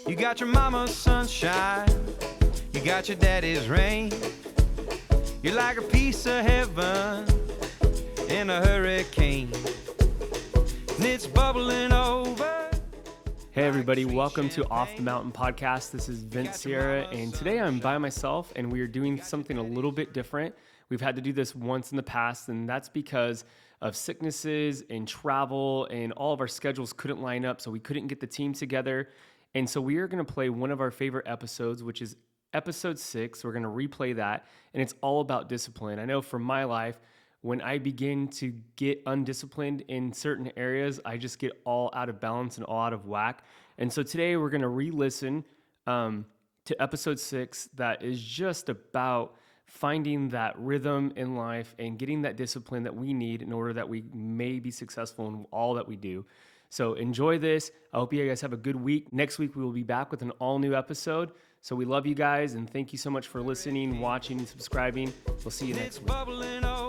You got your mama's sunshine, you got your daddy's rain. You're like a piece of heaven in a hurricane, and it's bubbling over. Hey everybody, welcome to Off the Mountain Podcast. This is Vince Sierra, and today I'm by myself, and we are doing something a little bit different. We've had to do this once in the past, and that's because of sicknesses and travel, and all of our schedules couldn't line up, so we couldn't get the team together. And so we are going to play one of our favorite episodes, which is episode 6. We're going to replay that, and it's all about discipline. I know for my life, when I begin to get undisciplined in certain areas, I just get all out of balance and all out of whack. And so today we're going to re-listen to episode 6 that is just about finding that rhythm in life and getting that discipline that we need in order that we may be successful in all that we do. So enjoy this. I hope you guys have a good week. Next week, we will be back with an all-new episode. So we love you guys, and thank you so much for listening, watching, and subscribing. We'll see you next week.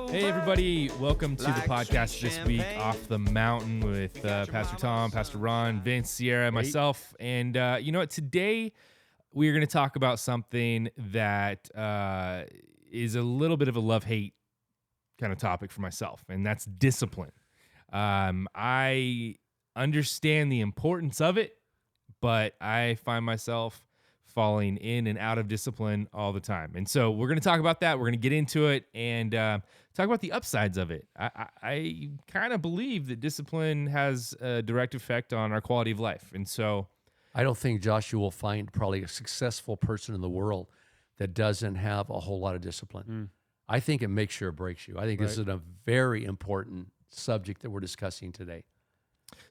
Hey, everybody. Welcome to the podcast this week, Off the Mountain, with Pastor Tom, Pastor Ron, Vince, Sierra, myself. And you know what? Today, we're going to talk about something that is a little bit of a love-hate kind of topic for myself, and that's discipline. I understand the importance of it, but I find myself falling in and out of discipline all the time. And so we're going to talk about that. We're going to get into it and talk about the upsides of it. I kind of believe that discipline has a direct effect on our quality of life. And so I don't think, Josh, you will find probably a successful person in the world that doesn't have a whole lot of discipline. I think it makes you or breaks you. I think this is a very important subject that we're discussing today.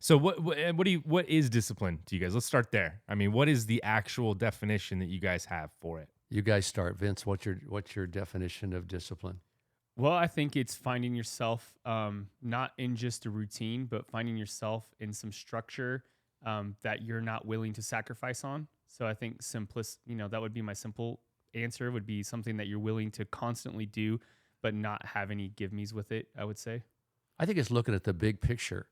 So what is discipline to you guys? Let's start there. I mean, what is the actual definition that you guys have for it? You guys start, Vince. What's your definition of discipline? Well, I think it's finding yourself not in just a routine, but finding yourself in some structure that you're not willing to sacrifice on. So I think that would be my simple answer, would be something that you're willing to constantly do, but not have any give-me's with it, I would say. I think it's looking at the big picture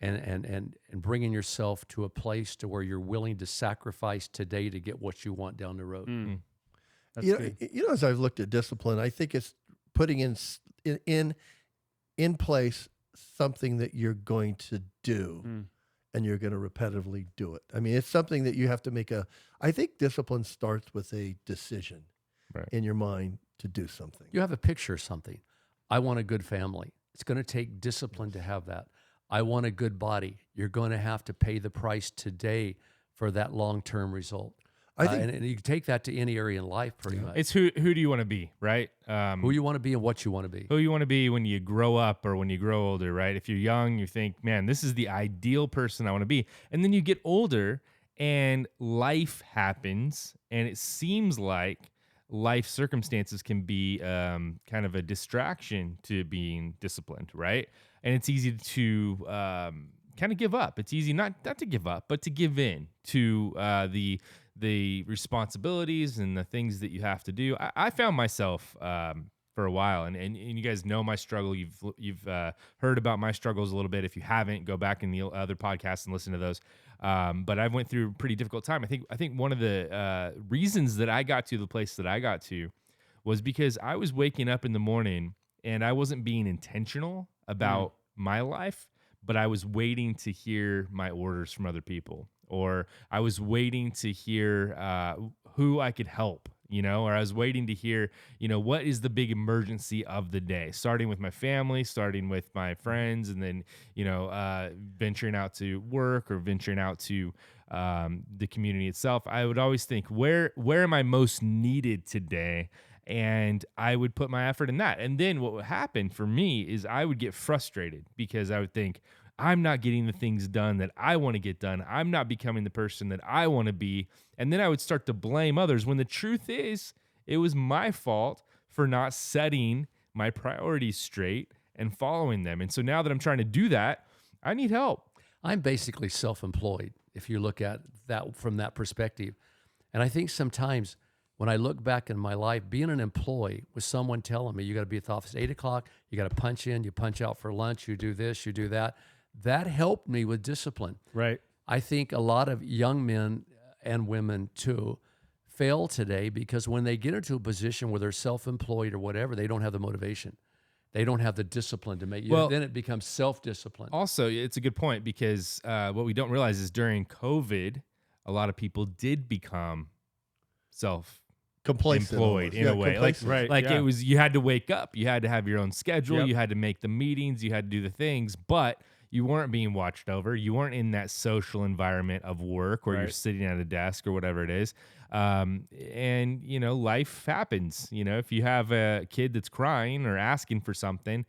and bringing yourself to a place to where you're willing to sacrifice today to get what you want down the road. That's good. You know, as I've looked at discipline, I think it's putting in place something that you're going to do and you're going to repetitively do it. I mean, it's something that you have to make I think discipline starts with a decision in your mind to do something. You have a picture of something. I want a good family. It's going to take discipline to have that. I want a good body. You're going to have to pay the price today for that long-term result. I think, and you can take that to any area in life pretty much. It's who do you want to be, right? Who you want to be and what you want to be. Who you want to be when you grow up or when you grow older, right? If you're young, you think, man, this is the ideal person I want to be. And then you get older and life happens, and it seems like life circumstances can be kind of a distraction to being disciplined, right? And it's easy to kind of give up. It's easy not to give up, but to give in to the responsibilities and the things that you have to do. I found myself for a while, and you guys know my struggle. You've heard about my struggles a little bit. If you haven't, go back in the other podcasts and listen to those. But I went through a pretty difficult time. I think one of the reasons that I got to the place that I got to was because I was waking up in the morning and I wasn't being intentional about my life, but I was waiting to hear my orders from other people, or I was waiting to hear who I could help, or I was waiting to hear, what is the big emergency of the day, starting with my family, starting with my friends, and then, venturing out to work or venturing out to the community itself. I would always think, where am I most needed today? And I would put my effort in that. And then what would happen for me is I would get frustrated because I would think, I'm not getting the things done that I want to get done. I'm not becoming the person that I want to be. And then I would start to blame others when the truth is it was my fault for not setting my priorities straight and following them. And so now that I'm trying to do that, I need help. I'm basically self-employed, if you look at that from that perspective. And I think sometimes when I look back in my life, being an employee with someone telling me, you got to be at the office at 8 o'clock, you got to punch in, you punch out for lunch, you do this, you do that. That helped me with discipline. Right. I think a lot of young men and women too fail today because when they get into a position where they're self-employed or whatever, they don't have the motivation. They don't have the discipline to make you. Well, then it becomes self-discipline. Also, it's a good point because what we don't realize is during COVID, a lot of people did become Complacent employed almost. in a way. Complacent. Right. Like yeah. it was, you had to wake up, you had to have your own schedule, Yep. you had to make the meetings, you had to do the things, but you weren't being watched over. You weren't in that social environment of work where you're Right. sitting at a desk or whatever it is. And you know, life happens. You know, if you have a kid that's crying or asking for something,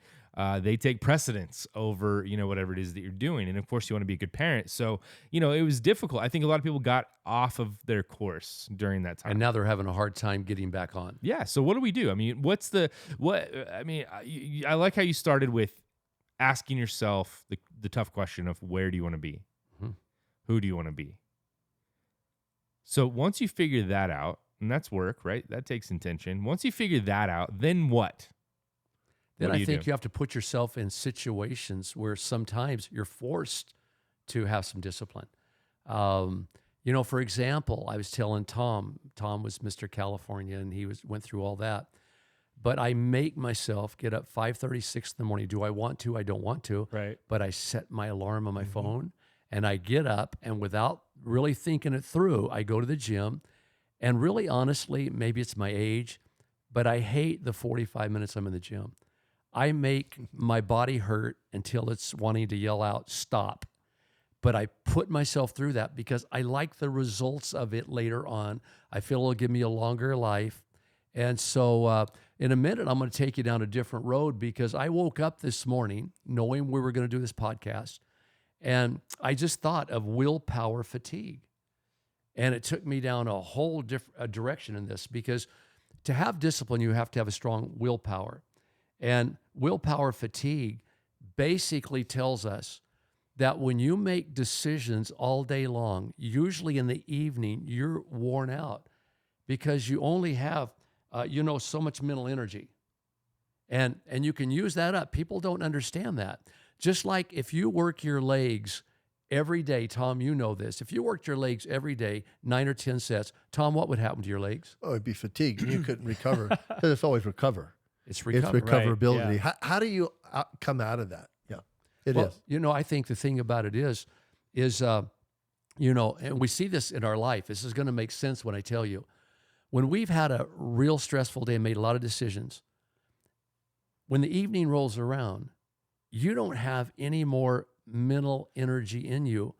they take precedence over, you know, whatever it is that you're doing. And of course you want to be a good parent. So, you know, it was difficult. I think a lot of people got off of their course during that time. And now they're having a hard time getting back on. Yeah. So what do we do? I mean, I like how you started with asking yourself the tough question of where do you want to be? Mhm. Who do you want to be? So once you figure that out, and that's work, right? That takes intention. Once you figure that out, then what? Then What do I you think do? you have to put yourself in situations where sometimes you're forced to have some discipline. You know, for example, I was telling Tom was Mr. California and he went through all that. But I make myself get up 5:36 in the morning. Do I want to? I don't want to. Right. But I set my alarm on my phone and I get up and without really thinking it through, I go to the gym. And really honestly, maybe it's my age, but I hate the 45 minutes I'm in the gym. I make my body hurt until it's wanting to yell out, stop. But I put myself through that because I like the results of it later on. I feel it'll give me a longer life. And so in a minute, I'm going to take you down a different road because I woke up this morning knowing we were going to do this podcast. And I just thought of willpower fatigue. And it took me down a whole different direction in this because to have discipline, you have to have a strong willpower. And willpower fatigue basically tells us that when you make decisions all day long, usually in the evening, you're worn out because you only have, so much mental energy. And you can use that up. People don't understand that. Just like if you work your legs every day, Tom, you know this. If you worked your legs every day, 9 or 10 sets, Tom, what would happen to your legs? Oh, it'd be fatigued. And you couldn't recover because it's always recover. It's It's recovery. recoverability. yeah. How do you come out of that? Yeah, it is. Well, I think the thing about it is, and we see this in our life. This is going to make sense when I tell you. When we've had a real stressful day and made a lot of decisions, when the evening rolls around, you don't have any more mental energy in you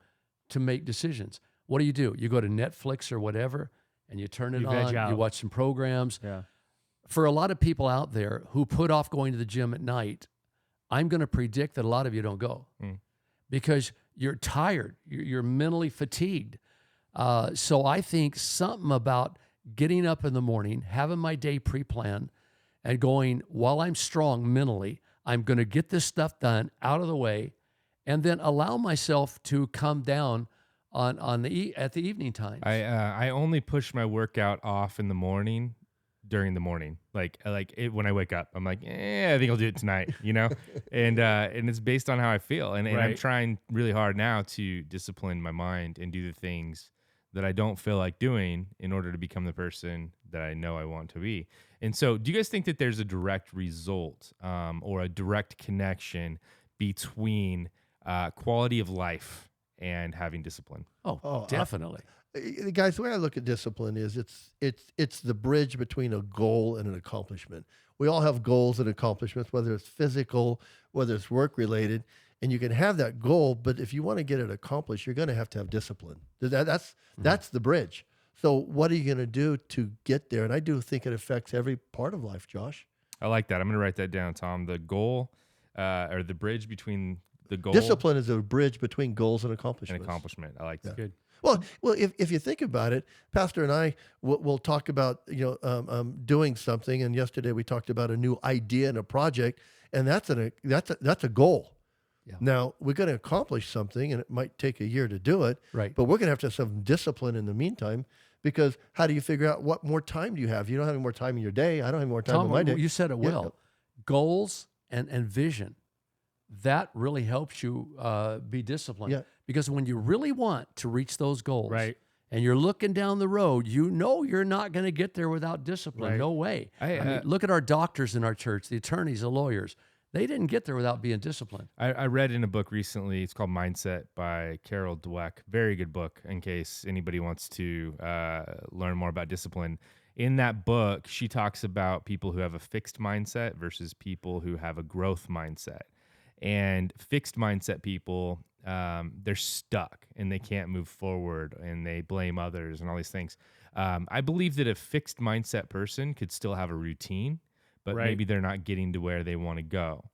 to make decisions. What do? You go to Netflix or whatever, and you turn it You veg on, out. you watch some programs. Yeah. For a lot of people out there who put off going to the gym at night, I'm going to predict that a lot of you don't go because you're tired, you're mentally fatigued. So I think something about getting up in the morning, having my day pre-planned, and going, while I'm strong mentally, I'm going to get this stuff done, out of the way, and then allow myself to come down at the evening times. I only push my workout off in the morning during the morning. Like when I wake up, I'm like, I think I'll do it tonight, you know? and it's based on how I feel. And I'm Right. trying really hard now to discipline my mind and do the things that I don't feel like doing in order to become the person that I know I want to be. And so do you guys think that there's a direct result or a direct connection between quality of life and having discipline? Oh, definitely. Guys, the way I look at discipline is it's the bridge between a goal and an accomplishment. We all have goals and accomplishments, whether it's physical, whether it's work related, and you can have that goal, but if you want to get it accomplished, you're going to have discipline. That's the bridge. So what are you going to do to get there? And I do think it affects every part of life, Josh. I like that. I'm going to write that down, Tom. The goal or the bridge between the goal Discipline is a bridge between goals and accomplishments. and accomplishment. I like that. Good. Well, if you think about it, Pastor and I will talk about doing something. And yesterday we talked about a new idea and a project, and that's a goal. Yeah. Now we're going to accomplish something, and it might take a year to do it. Right. But we're going to have some discipline in the meantime, because how do you figure out what more time do you have? You don't have any more time in your day. I don't have more time in my day. You said it Yeah. well. Goals and vision, that really helps you be disciplined. Yeah. Because when you really want to reach those goals, Right. and you're looking down the road, you know you're not going to get there without discipline. Right. No way. I mean, look at our doctors in our church, the attorneys, the lawyers. They didn't get there without being disciplined. I read in a book recently, it's called Mindset by Carol Dweck. Very good book in case anybody wants to learn more about discipline. In that book, she talks about people who have a fixed mindset versus people who have a growth mindset. And fixed mindset people, they're stuck and they can't move forward and they blame others and all these things. I believe that a fixed mindset person could still have a routine, but maybe they're not getting to where they want to go.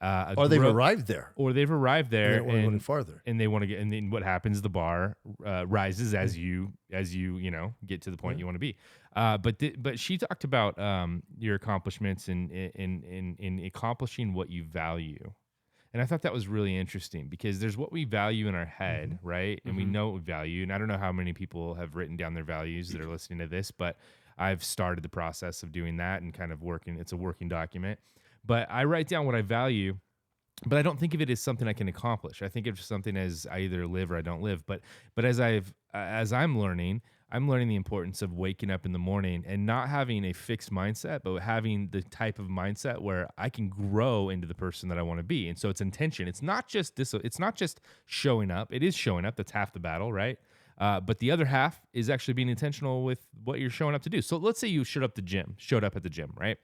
Or they've arrived there. Or they've arrived there. They don't want to go any farther. And they want to get, and then what happens, the bar rises as you get to the point you want to be. But she talked about your accomplishments in accomplishing what you value. And I thought that was really interesting because there's what we value in our head, right? And we know what we value. And I don't know how many people have written down their values that are listening to this, but I've started the process of doing that and kind of working. It's a working document. But I write down what I value, but I don't think of it as something I can accomplish. I think of something as I either live or I don't live. But as I'm learning the importance of waking up in the morning and not having a fixed mindset, but having the type of mindset where I can grow into the person that I want to be. And so it's intention. It's not just this. It's not just showing up. It is showing up. That's half the battle, right? But the other half is actually being intentional with what you're showing up to do. So let's say you showed up at the gym, right?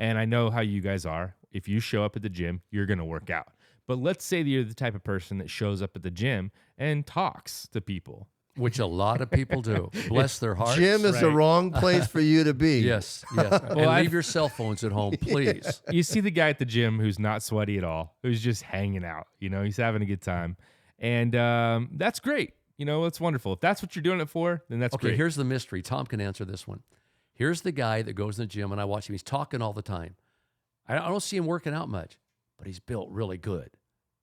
And I know how you guys are. If you show up at the gym, you're going to work out. But let's say that you're the type of person that shows up at the gym and talks to people. Which a lot of people do. Bless their hearts. Gym is the wrong place for you to be. Yes. And leave your cell phones at home, please. You see the guy at the gym who's not sweaty at all, who's just hanging out. He's having a good time. And that's great. It's wonderful. If that's what you're doing it for, then that's great. Okay, here's the mystery. Tom can answer this one. Here's the guy that goes in the gym, and I watch him. He's talking all the time. I don't see him working out much, but he's built really good.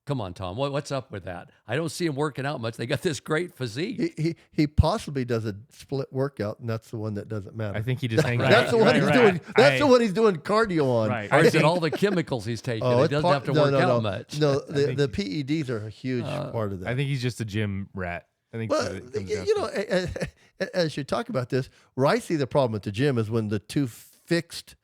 Come on, Tom. What's up with that? I don't see him working out much. They got this great physique. He possibly does a split workout, and that's the one that doesn't matter. I think he just hangs out. That's the one he's doing. That's the one he's doing cardio on. Right. Or is it all the chemicals he's taking? He doesn't have to work out much. No, the PEDs are a huge part of that. I think he's just a gym rat. I think as you talk about this, where I see the problem at the gym is when the two fixed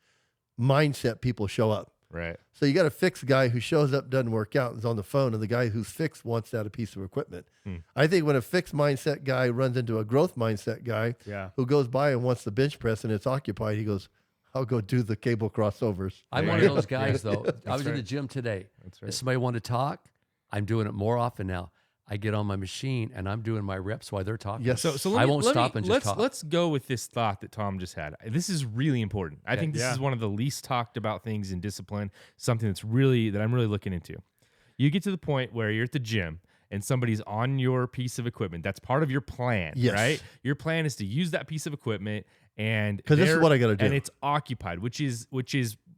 mindset people show up. Right. So you got a fixed guy who shows up, doesn't work out, is on the phone, and the guy who's fixed wants that a piece of equipment. I think when a fixed mindset guy runs into a growth mindset guy who goes by and wants the bench press and it's occupied, he goes, I'll go do the cable crossovers. I'm one of those guys, though. I was in the gym today. That's right. If somebody wanted to talk, I'm doing it more often now. I get on my machine and I'm doing my reps while they're talking. Yes. So I won't stop and just talk. Let's go with this thought that Tom just had. This is really important. I think this is one of the least talked about things in discipline, something that I'm really looking into. You get to the point where you're at the gym and somebody's on your piece of equipment. That's part of your plan, right? Your plan is to use that piece of equipment and because this is what I got to do. And it's occupied, which is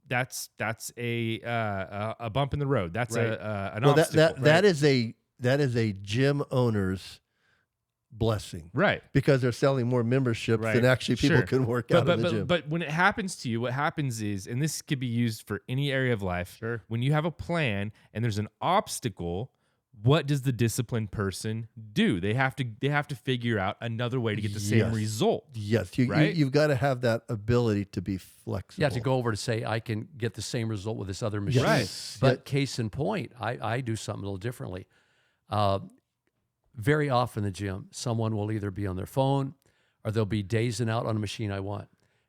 that's a bump in the road. That's an obstacle. That is a gym owner's blessing. Right. Because they're selling more memberships than actually people can work out in the gym. But when it happens to you, what happens is, and this could be used for any area of life, when you have a plan and there's an obstacle, what does the disciplined person do? They have to figure out another way to get the same result. Yes. You've got to have that ability to be flexible. Yeah, to go over to say, I can get the same result with this other machine. Yes. But case in point, I do something a little differently. Very often in the gym, someone will either be on their phone or they'll be dazing out on a machine I want.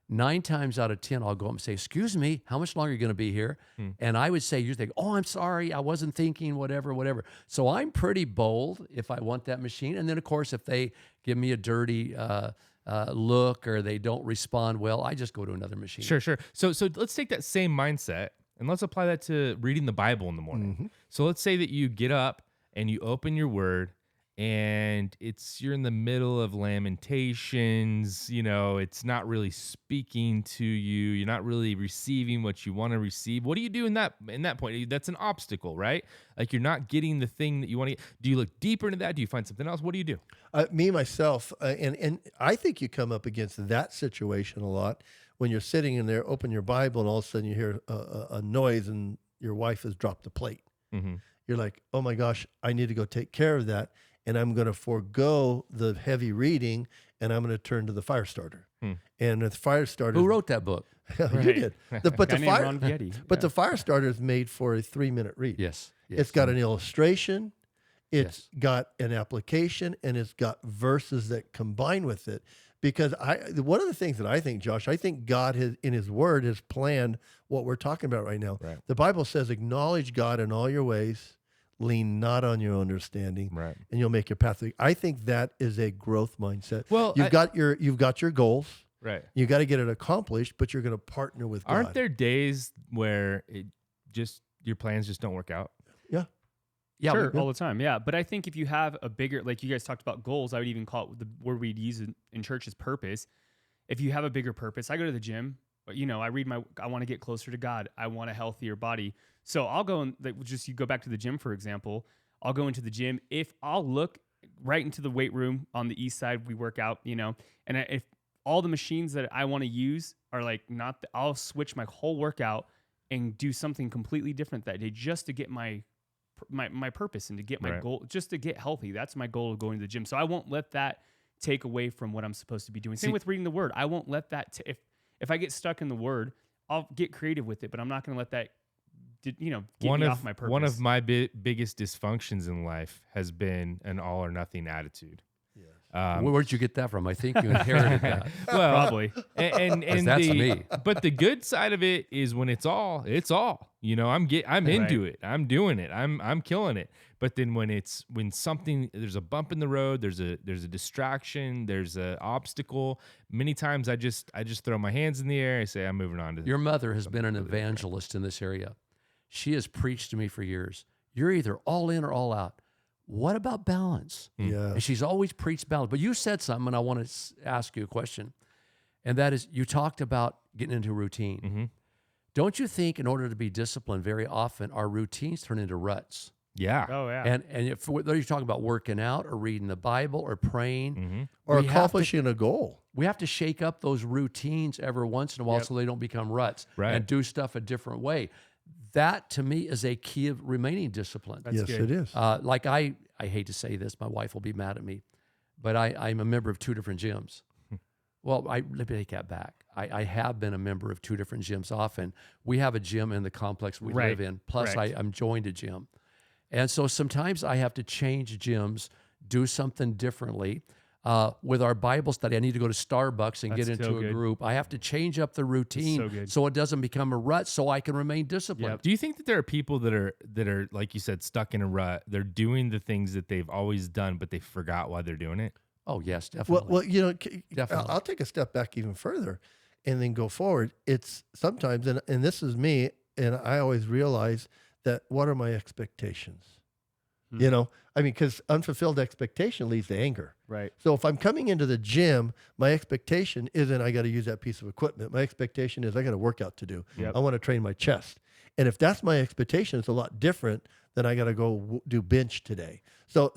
9 times out of 10, I'll go up and say, excuse me, how much longer are you going to be here? And I would say, you think, oh, I'm sorry, I wasn't thinking, whatever. So I'm pretty bold if I want that machine. And then, of course, if they give me a dirty look or they don't respond well, I just go to another machine. Sure. So let's take that same mindset and let's apply that to reading the Bible in the morning. So let's say that you get up and you open your word and you're in the middle of Lamentations, it's not really speaking to you. You're not really receiving what you want to receive. What do you do in that point? That's an obstacle, right? Like you're not getting the thing that you want to get. Do you look deeper into that? Do you find something else? What do you do? Me, myself, and I think you come up against that situation a lot when you're sitting in there, open your Bible, and all of a sudden you hear a noise and your wife has dropped the plate. You're like, oh my gosh, I need to go take care of that. and I'm going to forego the heavy reading, and I'm going to turn to the fire starter. And the fire starter. Who wrote that book? You did. But Guy named Ron Vietti. but the fire starter is made for a 3-minute read. Yes. It's got an illustration, it's got an application, and it's got verses that combine with it. Because one of the things that I think, Josh, I think God has, in His Word, has planned what we're talking about right now. Right. The Bible says, "Acknowledge God in all your ways, lean not on your understanding, Right. and you'll make your path." I think that is a growth mindset. Well, you've got your goals. Right. You got to get it accomplished, but you're going to partner with God. Aren't there days where your plans just don't work out? Yeah. Yeah, Sure, all the time. Yeah. But I think if you have a bigger, like you guys talked about goals, I would even call it the word we'd use in church is purpose. If you have a bigger purpose, I go to the gym, but I want to get closer to God. I want a healthier body. So I'll go and you go back to the gym, for example, I'll go into the gym. If I'll look right into the weight room on the east side, we work out, and if all the machines that I want to use are like I'll switch my whole workout and do something completely different that day just to get my purpose and to get my goal, just to get healthy. That's my goal of going to the gym. So I won't let that take away from what I'm supposed to be doing. Same with reading the Word. I won't let that, if I get stuck in the Word, I'll get creative with it, but I'm not going to let that, get me off my purpose. One of my biggest dysfunctions in life has been an all or nothing attitude. Where'd you get that from? I think you inherited that. Well, probably. And that's me. But the good side of it is when it's all. I'm into it. I'm doing it. I'm killing it. But then when something, there's a bump in the road, there's a distraction, there's an obstacle. Many times I just throw my hands in the air. I say I'm moving on to. Your mother has been an evangelist in this area. She has preached to me for years. You're either all in or all out. What about balance? Yeah. And she's always preached balance. But you said something, and I want to ask you a question. And that is, you talked about getting into routine. Mm-hmm. Don't you think in order to be disciplined, very often our routines turn into ruts? Yeah. Oh, yeah. And whether you're talking about working out or reading the Bible or praying, or we have accomplishing a goal. we have to shake up those routines every once in a while so they don't become ruts and do stuff a different way. That, to me, is a key of remaining disciplined. Yes, good. it is. Like I hate to say this, my wife will be mad at me, but I'm a member of 2 different gyms. Well, let me take that back. I have been a member of 2 different gyms often. We have a gym in the complex we live in, plus I'm joined a gym. And so sometimes I have to change gyms, do something differently. With our Bible study, I need to go to Starbucks and get into a group. I have to change up the routine so it doesn't become a rut, so I can remain disciplined. Yep. Do you think that there are people that are like you said, stuck in a rut? They're doing the things that they've always done, but they forgot why they're doing it. Oh yes, definitely. Well, Definitely. I'll take a step back even further, and then go forward. It's sometimes, and this is me, and I always realize that what are my expectations? Because unfulfilled expectation leads to anger. Right. So if I'm coming into the gym, my expectation isn't I got to use that piece of equipment. My expectation is I got a workout to do. Yep. I want to train my chest. And if that's my expectation, it's a lot different than I got to go do bench today. So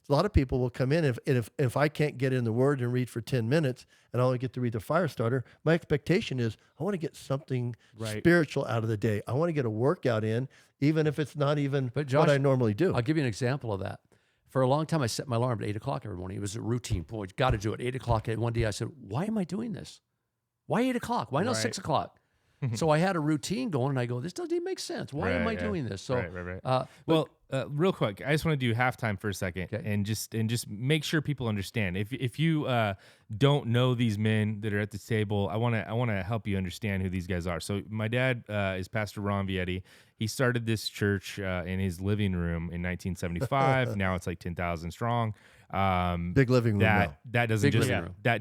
a lot of people will come in if I can't get in the Word and read for 10 minutes and I only get to read the fire starter, my expectation is I want to get something spiritual out of the day. I want to get a workout in, even if it's not even what I normally do. I'll give you an example of that. For a long time, I set my alarm at 8 o'clock every morning. It was a routine. Boy, got to do it. 8 o'clock. And one day I said, why am I doing this? Why 8 o'clock? Why not 6 o'clock? So I had a routine going, and I go, this doesn't even make sense. Why am I doing this? So, real quick, I just want to do halftime for a second and just make sure people understand. If you don't know these men that are at the table, I want to help you understand who these guys are. So my dad is Pastor Ron Vietti. He started this church in his living room in 1975. Now it's like 10,000 strong. Big living room now. That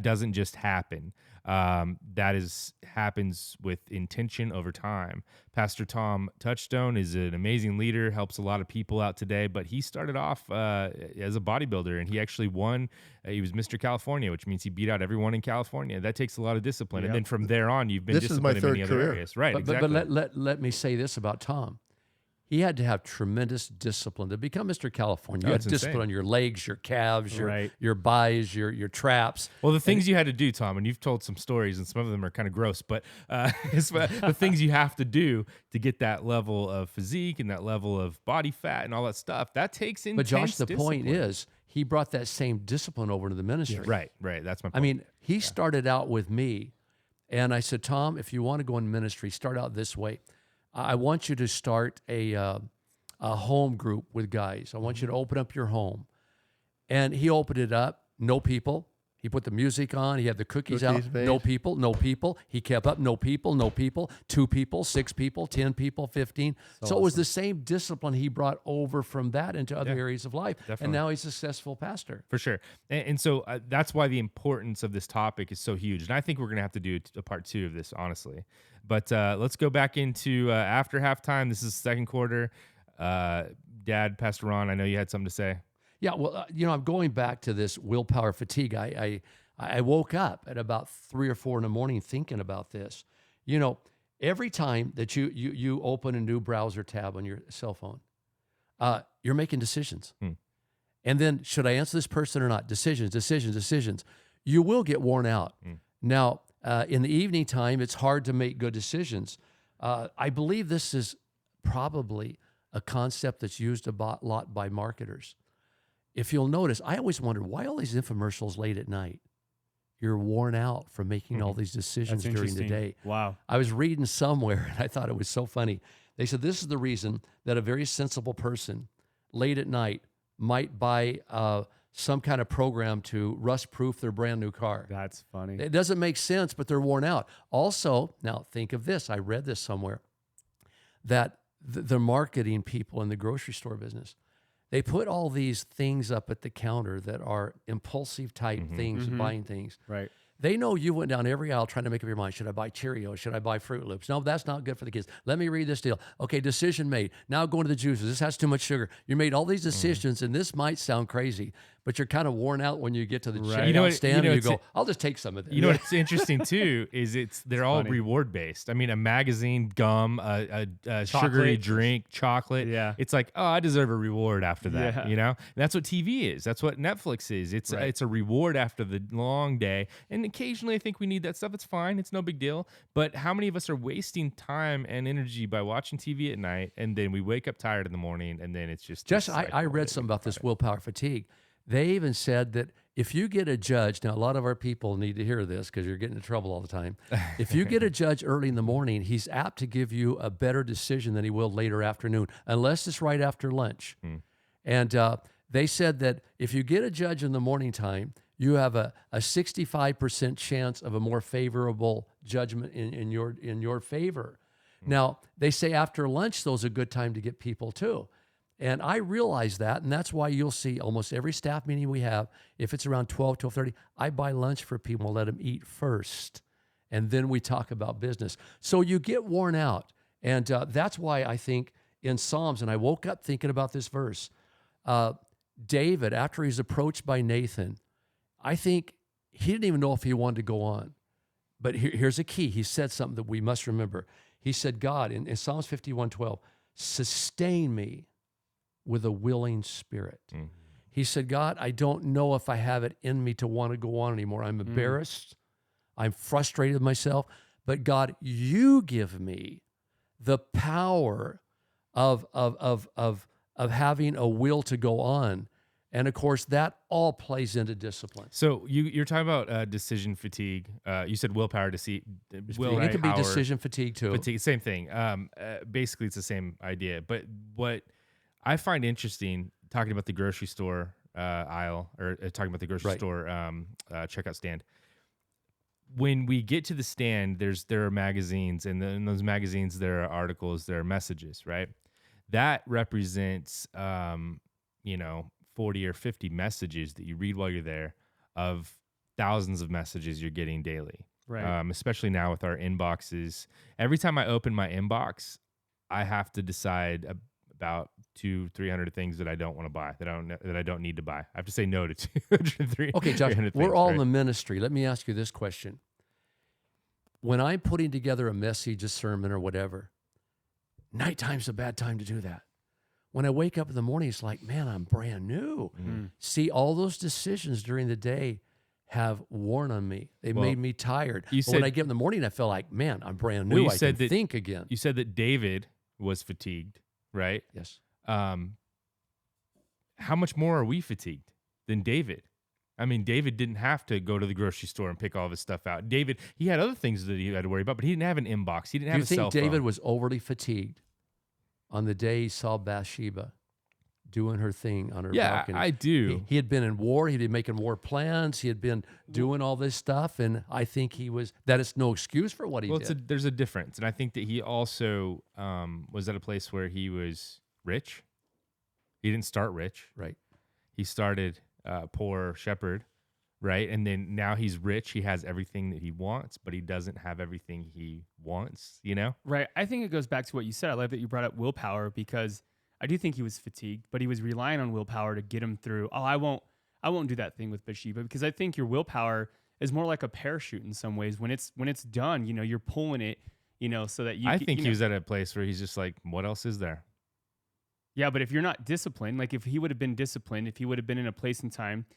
doesn't just happen. Happens with intention over time. Pastor Tom Touchstone is an amazing leader, helps a lot of people out today, but he started off as a bodybuilder, and he actually won. He was Mr. California, which means he beat out everyone in California. That takes a lot of discipline. And then from there on, you've been disciplined in many other areas. Right, exactly. But let me say this about Tom. He had to have tremendous discipline to become Mr. California. You had discipline on your legs, your calves, your buys, your traps. Well, the things you had to do, Tom, and you've told some stories, and some of them are kind of gross, but the things you have to do to get that level of physique and that level of body fat and all that stuff, that takes intense But Josh, the discipline. point is, he brought that same discipline over to the ministry. Right. That's my point. I mean, he started out with me, and I said, Tom, if you want to go in ministry, start out this way. I want you to start a home group with guys. I want you to open up your home. And he opened it up, no people. He put the music on. He had the cookies out. made. No people. He kept up. No people. 2 people, 6 people, 10 people, 15. So it was the same discipline he brought over from that into other areas of life. Definitely. And now he's a successful pastor. For sure. And so that's why the importance of this topic is so huge. And I think we're going to have to do a part 2 of this, honestly. But let's go back into after halftime. This is second quarter. Dad, Pastor Ron, I know you had something to say. Yeah, well, I'm going back to this willpower fatigue. I woke up at about 3 or 4 in the morning thinking about this. Every time that you open a new browser tab on your cell phone, you're making decisions. And then, should I answer this person or not? Decisions. You will get worn out. Now, in the evening time, it's hard to make good decisions. I believe this is probably a concept that's used a lot by marketers. If you'll notice, I always wondered why all these infomercials late at night. You're worn out from making all these decisions during the day. Wow. I was reading somewhere, and I thought it was so funny. They said this is the reason that a very sensible person late at night might buy some kind of program to rust-proof their brand new car. That's funny. It doesn't make sense, but they're worn out. Also, now think of this. I read this somewhere, that the marketing people in the grocery store business, they put all these things up at the counter that are impulsive type things, buying things. Right. They know you went down every aisle trying to make up your mind. Should I buy Cheerios? Should I buy Fruit Loops? No, that's not good for the kids. Let me read this deal. Okay, decision made. Now going to the juices. This has too much sugar. You made all these decisions, and this might sound crazy, but you're kind of worn out when you get to the checkout stand and you go, I'll just take some of this. You know what's interesting too is they're all reward based. I mean, a magazine, gum, a sugary drink, chocolate. Yeah. It's like, oh, I deserve a reward after that. Yeah. And that's what TV is. That's what Netflix is. It's a reward after the long day. And occasionally I think we need that stuff. It's fine. It's no big deal. But how many of us are wasting time and energy by watching TV at night, and then we wake up tired in the morning, and then it's just I read something about this willpower fatigue. They even said that if you get a judge, now a lot of our people need to hear this because you're getting in trouble all the time. If you get a judge early in the morning, he's apt to give you a better decision than he will later afternoon, unless it's right after lunch. And they said that if you get a judge in the morning time, you have a 65% chance of a more favorable judgment in your favor. Now, they say after lunch, though, is a good time to get people too. And I realize that, and that's why you'll see almost every staff meeting we have, if it's around 12, 12:30, I buy lunch for people, let them eat first, and then we talk about business. So you get worn out, and that's why I think in Psalms, and I woke up thinking about this verse, David, after he's approached by Nathan, I think he didn't even know if he wanted to go on. But here's a key. He said something that we must remember. He said, God, in Psalms 51:12, sustain me with a willing spirit. He said, God, I don't know if I have it in me to want to go on anymore. I'm embarrassed. I'm frustrated with myself. But God, you give me the power of having a will to go on. And of course, that all plays into discipline. So you're talking about decision fatigue. You said willpower to see. It could be decision fatigue too. Fatigue, same thing. Basically, it's the same idea. But what I find interesting, talking about the grocery store aisle, or talking about the grocery store checkout stand, when we get to the stand, there are magazines, and in those magazines there are articles, there are messages, right? That represents 40 or 50 messages that you read while you're there, of thousands of messages you're getting daily. Right. Especially now with our inboxes. Every time I open my inbox, I have to decide about 200-300 things that I don't want to buy, that I don't need to buy. I have to say no to 200-300. Okay, Josh, we're all in the ministry. Let me ask you this question. When I'm putting together a message, a sermon, or whatever, nighttime's a bad time to do that. When I wake up in the morning, it's like, man, I'm brand new. See, all those decisions during the day have worn on me. They made me tired. But when I get in the morning, I feel like, man, I'm brand new. I can think again. You said that David was fatigued, right? Yes. How much more are we fatigued? than David. I mean, David didn't have to go to the grocery store and pick all of his stuff out. David, he had other things that he had to worry about, but he didn't have an inbox. He didn't have a cell phone. Do you think David was overly fatigued on the day he saw Bathsheba doing her thing on her balcony? Yeah, I do. He had been in war. He'd been making war plans. He had been doing all this stuff, and I think that is no excuse for what he did. There's a difference, and I think that he also was at a place where he was rich. He didn't start rich. Right. He started poor shepherd, right? And then now he's rich. He has everything that he wants, but he doesn't have everything he wants, you know? Right. I think it goes back to what you said. I love that you brought up willpower, because I do think he was fatigued, but he was relying on willpower to get him through. Oh, I won't do that thing with Bathsheba, because I think your willpower is more like a parachute in some ways. When it's done, you know, you're pulling it, you know, so that you. I think he was at a place where he's just like, what else is there? Yeah, but if you're not disciplined, like if he would have been disciplined, if he would have been in a place and time,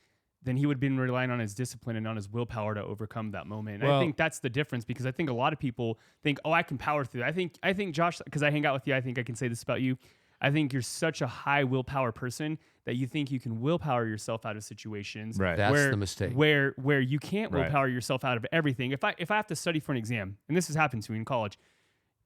then he would have been relying on his discipline and on his willpower to overcome that moment. And I think that's the difference, because I think a lot of people think, oh, I can power through that. I think Josh, because I hang out with you, I think I can say this about you. I think you're such a high willpower person that you think you can willpower yourself out of situations. Right. That's the mistake. Where you can't willpower yourself out of everything. If I have to study for an exam, and this has happened to me in college,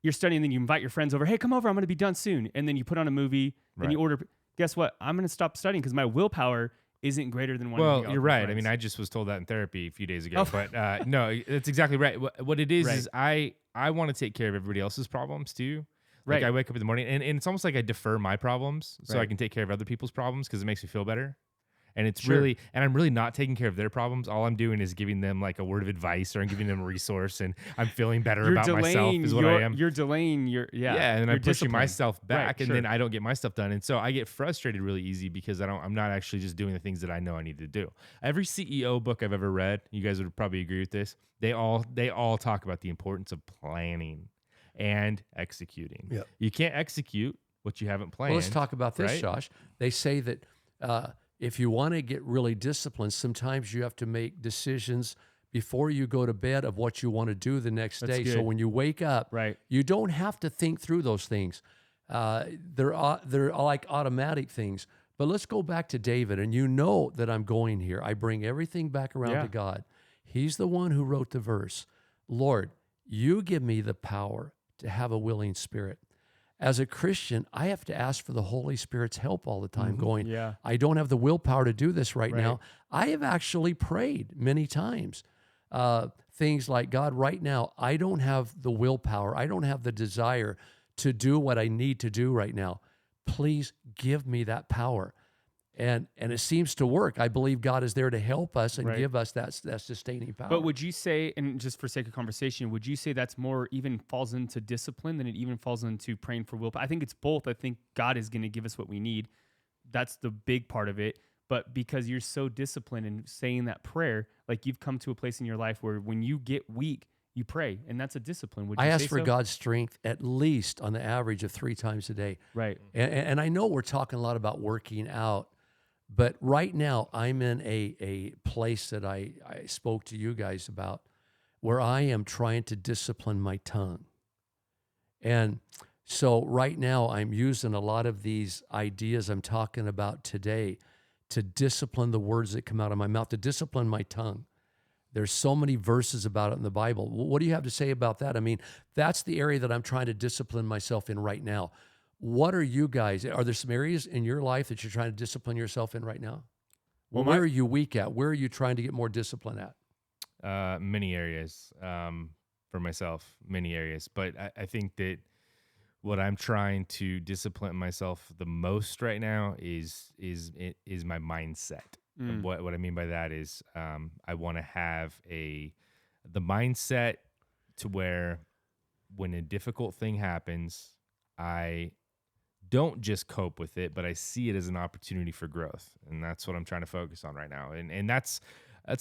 you're studying, then you invite your friends over. Hey, come over. I'm going to be done soon. And then you put on a movie, and you order. Guess what? I'm going to stop studying because my willpower isn't greater than one. Well, you're right. I mean, I just was told that in therapy a few days ago. But no, that's exactly right. What it is I want to take care of everybody else's problems too. Like I wake up in the morning, and it's almost like I defer my problems so I can take care of other people's problems because it makes me feel better. And it's really, and I'm really not taking care of their problems. All I'm doing is giving them like a word of advice, or I'm giving them a resource, and I'm feeling better about myself is what I am. You're delaying and I'm pushing myself back, and then I don't get my stuff done. And so I get frustrated really easy because I'm not actually just doing the things that I know I need to do. Every CEO book I've ever read, you guys would probably agree with this, they all talk about the importance of planning and executing. Yep. You can't execute what you haven't planned. Well, let's talk about this, right? Josh. They say that if you want to get really disciplined, sometimes you have to make decisions before you go to bed of what you want to do the next day. Good. So when you wake up, you don't have to think through those things. They're like automatic things. But let's go back to David, and you know that I'm going here. I bring everything back around to God. He's the one who wrote the verse. Lord, you give me the power to have a willing spirit. As a Christian, I have to ask for the Holy Spirit's help all the time, going, I don't have the willpower to do this right now. I have actually prayed many times. Things like, God, right now, I don't have the willpower. I don't have the desire to do what I need to do right now. Please give me that power. And it seems to work. I believe God is there to help us and give us that sustaining power. But would you say, and just for sake of conversation, would you say that's more even falls into discipline than it even falls into praying for willpower? I think it's both. I think God is going to give us what we need. That's the big part of it. But because you're so disciplined in saying that prayer, like you've come to a place in your life where when you get weak, you pray, and that's a discipline. Would you I say ask for so? God's strength at least on the average of 3 times a day. Right. And I know we're talking a lot about working out, but right now I'm in a place that I spoke to you guys about where I am trying to discipline my tongue. And so right now I'm using a lot of these ideas I'm talking about today to discipline the words that come out of my mouth, to discipline my tongue. There's so many verses about it in the Bible. What do you have to say about that? I mean, that's the area that I'm trying to discipline myself in right now. What are you guys? Are there some areas in your life that you're trying to discipline yourself in right now? Well, where are you weak at? Where are you trying to get more discipline at? Many areas for myself, many areas. But I think that what I'm trying to discipline myself the most right now is my mindset. And what I mean by that is I want to have the mindset to where when a difficult thing happens, I don't just cope with it, but I see it as an opportunity for growth. And that's what I'm trying to focus on right now. And that's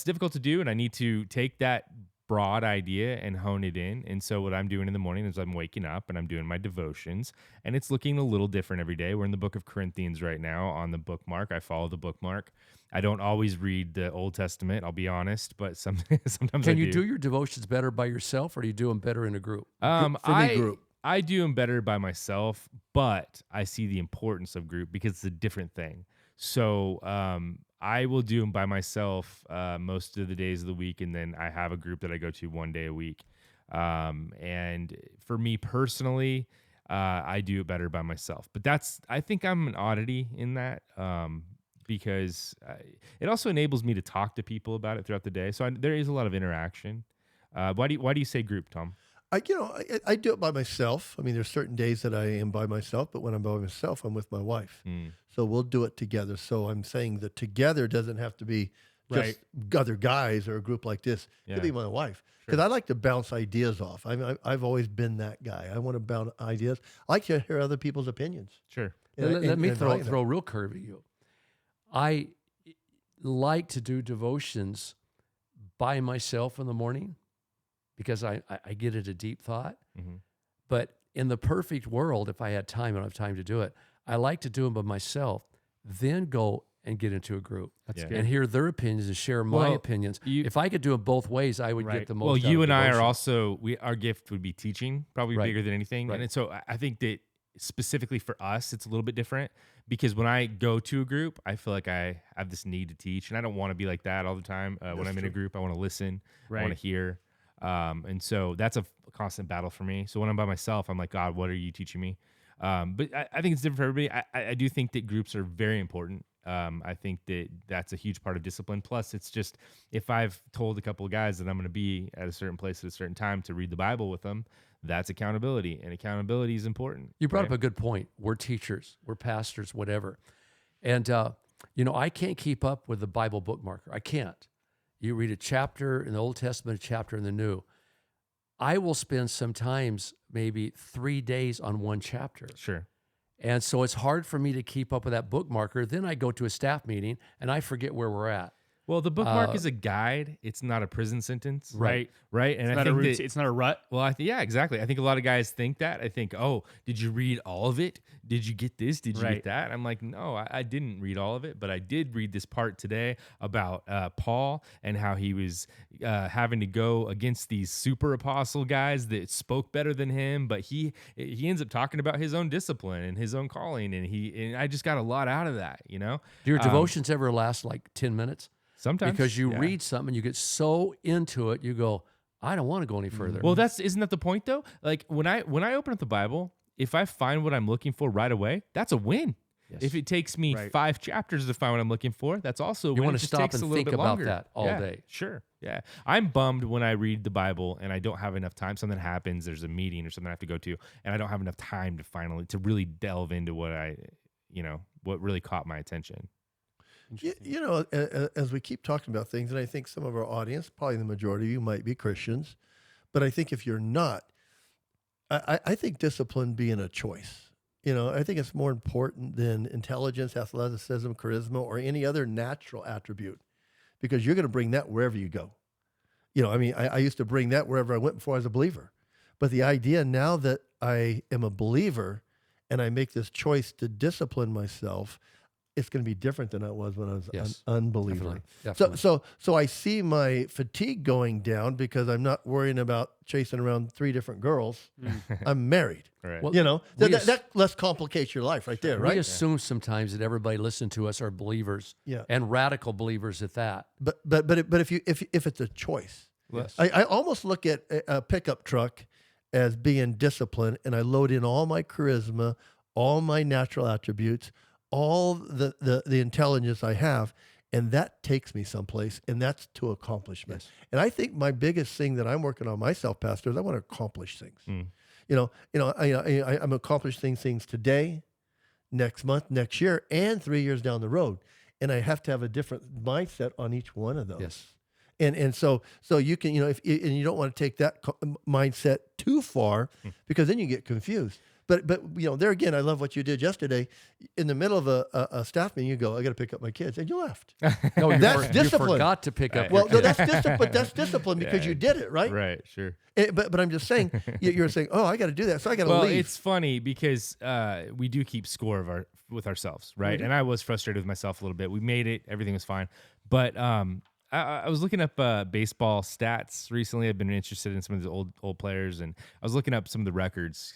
difficult to do. And I need to take that broad idea and hone it in. And so what I'm doing in the morning is I'm waking up and I'm doing my devotions, and it's looking a little different every day. We're in the book of Corinthians right now on the bookmark. I follow the bookmark. I don't always read the Old Testament, I'll be honest, but sometimes Can you do your devotions better by yourself, or do you do them better in a group? I do them better by myself, but I see the importance of group because it's a different thing. So I will do them by myself most of the days of the week, and then I have a group that I go to one day a week. And for me personally, I do it better by myself. But I think I'm an oddity in that because it also enables me to talk to people about it throughout the day. So there is a lot of interaction. Why do you say group, Tom? I do it by myself. I mean, there's certain days that I am by myself, but when I'm by myself, I'm with my wife. So we'll do it together. So I'm saying that together doesn't have to be just other guys or a group like this. It could be my wife. Because I like to bounce ideas off. I've always been that guy. I want to bounce ideas. I like to hear other people's opinions. Sure. Let me throw a real curve at you. I like to do devotions by myself in the morning because I get into deep thought. But in the perfect world, if I had time, I don't have time to do it, I like to do them by myself, then go and get into a group and hear their opinions and share my opinions. If I could do it both ways, I would get the most. Well, out you of and I devotion. are also, our gift would be teaching, probably bigger than anything. Right. And so I think that specifically for us, it's a little bit different because when I go to a group, I feel like I have this need to teach, and I don't want to be like that all the time. When I'm in a group, I want to listen, I want to hear. And so that's a constant battle for me. So when I'm by myself, I'm like, God, what are you teaching me? But I think it's different for everybody. I do think that groups are very important. I think that that's a huge part of discipline. Plus, it's just if I've told a couple of guys that I'm going to be at a certain place at a certain time to read the Bible with them, that's accountability, and accountability is important. You brought up a good point. We're teachers, we're pastors, whatever. And, I can't keep up with the Bible bookmarker. I can't. You read a chapter in the Old Testament, a chapter in the New. I will spend sometimes maybe 3 days on one chapter. Sure. And so it's hard for me to keep up with that bookmarker. Then I go to a staff meeting and I forget where we're at. Well, the bookmark is a guide. It's not a prison sentence, right? And It's not a rut. Well, yeah, exactly. I think a lot of guys think that. I think, oh, did you read all of it? Did you get this? Did you get that? I'm like, no, I didn't read all of it, but I did read this part today about Paul and how he was having to go against these super apostle guys that spoke better than him, but he ends up talking about his own discipline and his own calling, and I just got a lot out of that, Do your devotions ever last like 10 minutes? Sometimes. Because you read something and you get so into it, you go, I don't want to go any further. Well, isn't that the point though? Like when I open up the Bible, if I find what I'm looking for right away, that's a win. Yes. If it takes me 5 chapters to find what I'm looking for, that's also a win. You want to stop takes and a little think bit about longer. that all day. Sure. Yeah. I'm bummed when I read the Bible and I don't have enough time. Something happens, there's a meeting or something I have to go to, and I don't have enough time to really delve into what what really caught my attention. As we keep talking about things, and I think some of our audience, probably the majority of you, might be Christians, but I think if you're not, I think discipline being a choice. I think it's more important than intelligence, athleticism, charisma, or any other natural attribute, because you're going to bring that wherever you go. I used to bring that wherever I went before I was a believer. But the idea now that I am a believer and I make this choice to discipline myself, it's going to be different than I was when I was an unbeliever. Definitely. So I see my fatigue going down because I'm not worrying about chasing around 3 different girls. I'm married. Right. Well, that less complicates your life right there, right? We assume sometimes that everybody listening to us are believers, and radical believers at that. But if it's a choice, I almost look at a pickup truck as being disciplined, and I load in all my charisma, all my natural attributes, all the intelligence I have, and that takes me someplace, and that's to accomplishment. Yes. And I think my biggest thing that I'm working on myself, Pastor, is I want to accomplish things. I'm accomplishing things today, next month, next year, and 3 years down the road. And I have to have a different mindset on each one of those. Yes. And so you can, and you don't want to take that mindset too far, because then you get confused. But there again, I love what you did yesterday. In the middle of a staff meeting, you go, I got to pick up my kids, and you left. No, that's discipline. You forgot to pick up. Well, no, that's discipline. That's discipline because you did it, right? Right. Sure. But I'm just saying, you're saying, oh, I got to do that, so I got to Well, leave. it's funny because we do keep score with ourselves, right? And I was frustrated with myself a little bit. We made it. Everything was fine. But I was looking up baseball stats recently. I've been interested in some of the old players, and I was looking up some of the records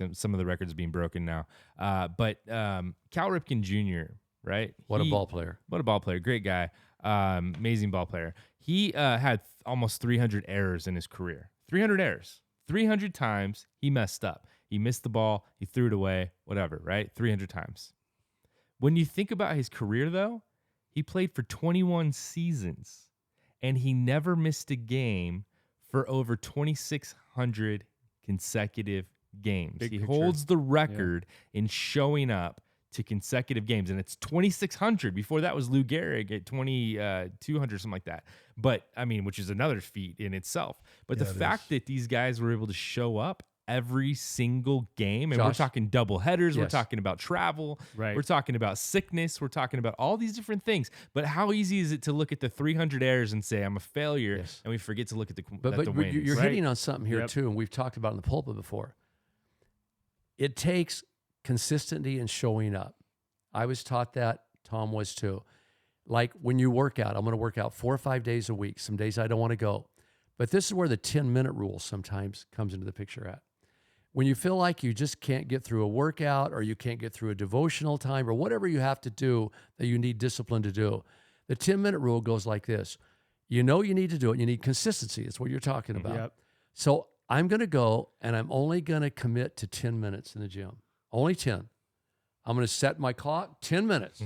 being broken now. But Cal Ripken Jr., right? What a ball player. What a ball player. Great guy. Amazing ball player. He had almost 300 errors in his career. 300 errors. 300 times he messed up. He missed the ball. He threw it away. Whatever, right? 300 times. When you think about his career, though, he played for 21 seasons, and he never missed a game for over 2,600 consecutive games. He holds the record in showing up to consecutive games, and it's 2,600. Before that was Lou Gehrig at 2,200, something like that. But, I mean, which is another feat in itself. But the fact that these guys were able to show up every single game, and we're talking double headers, we're talking about travel, we're talking about sickness, we're talking about all these different things. But how easy is it to look at the 300 errors and say, I'm a failure, and we forget to look at the wins? You're hitting on something here, too, and we've talked about it in the pulpit before. It takes consistency and showing up. I was taught that. Tom was too. Like when you work out, I'm going to work out 4 or 5 days a week. Some days I don't want to go. But this is where the 10-minute rule sometimes comes into the picture at. When you feel like you just can't get through a workout or you can't get through a devotional time or whatever you have to do that you need discipline to do, the 10-minute rule goes like this. You know you need to do it. You need consistency. It's what you're talking about. Yep. So I'm going to go and I'm only going to commit to 10 minutes in the gym. Only 10. I'm going to set my clock 10 minutes.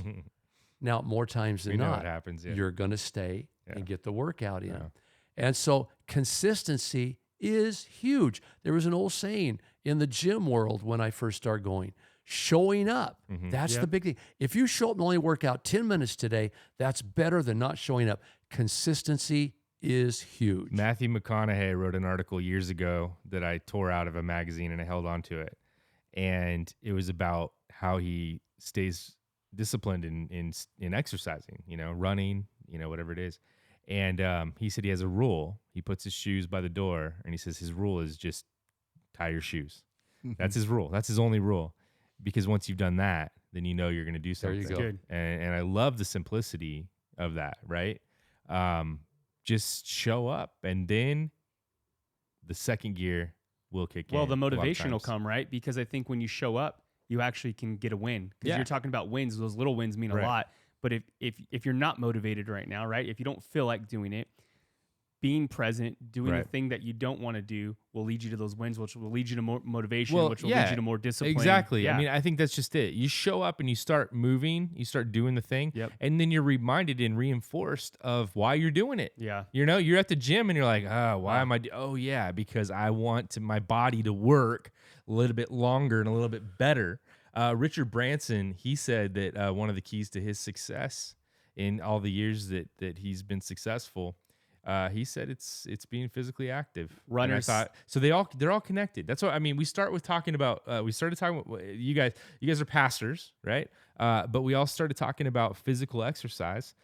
Now, more times than not, what happens, you're going to stay and get the workout in. And so consistency is huge. There was an old saying in the gym world when I first started going, showing up. That's the big thing. If you show up and only work out 10 minutes today, that's better than not showing up. Consistency is huge. Matthew McConaughey wrote an article years ago that I tore out of a magazine and I held on to it. And it was about how he stays disciplined in exercising, running, whatever it is. And he said he has a rule. He puts his shoes by the door, and he says his rule is just tie your shoes. That's his rule. That's his only rule. Because once you've done that, then you know you're going to do something. There you go. Good. And I love the simplicity of that, right? Just show up, and then the second gear will kick in. Well, the motivation will come, right? Because I think when you show up, you actually can get a win. Because you're talking about wins. Those little wins mean a lot. But if you're not motivated right now, right? If you don't feel like doing it, being present, doing the thing that you don't want to do will lead you to those wins, which will lead you to more motivation, which will lead you to more discipline. Exactly. Yeah. I mean, I think that's just it. You show up and you start moving, you start doing the thing, and then you're reminded and reinforced of why you're doing it. Yeah. You're at the gym and you're like, why am I? Because I want my body to work a little bit longer and a little bit better. Richard Branson, he said that one of the keys to his success in all the years that he's been successful, he said it's being physically active. Runners. And I thought, so they're all connected. That's what I mean. We started talking about you guys are pastors, right? But we all started talking about physical exercise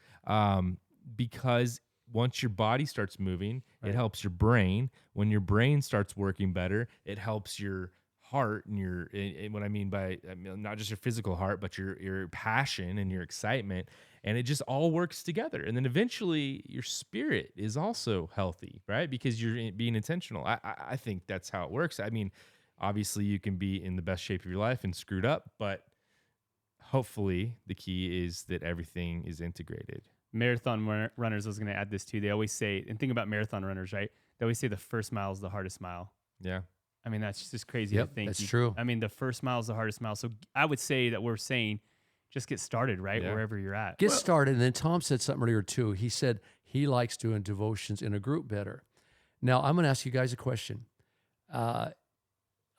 because once your body starts moving, it helps your brain. When your brain starts working better, it helps your heart and what I mean by not just your physical heart, but your passion and your excitement, and it just all works together. And then eventually your spirit is also healthy, right? Because you're being intentional. I think that's how it works. I mean, obviously you can be in the best shape of your life and screwed up, but hopefully the key is that everything is integrated. Marathon runners, I was going to add this too. They always say, and think about marathon runners, right? They always say the first mile is the hardest mile. Yeah. I mean, that's just crazy to think. That's true. I mean, the first mile is the hardest mile. So I would say that we're saying just get started, right? Wherever you're at. Get started. And then Tom said something earlier too. He said he likes doing devotions in a group better. Now, I'm going to ask you guys a question. A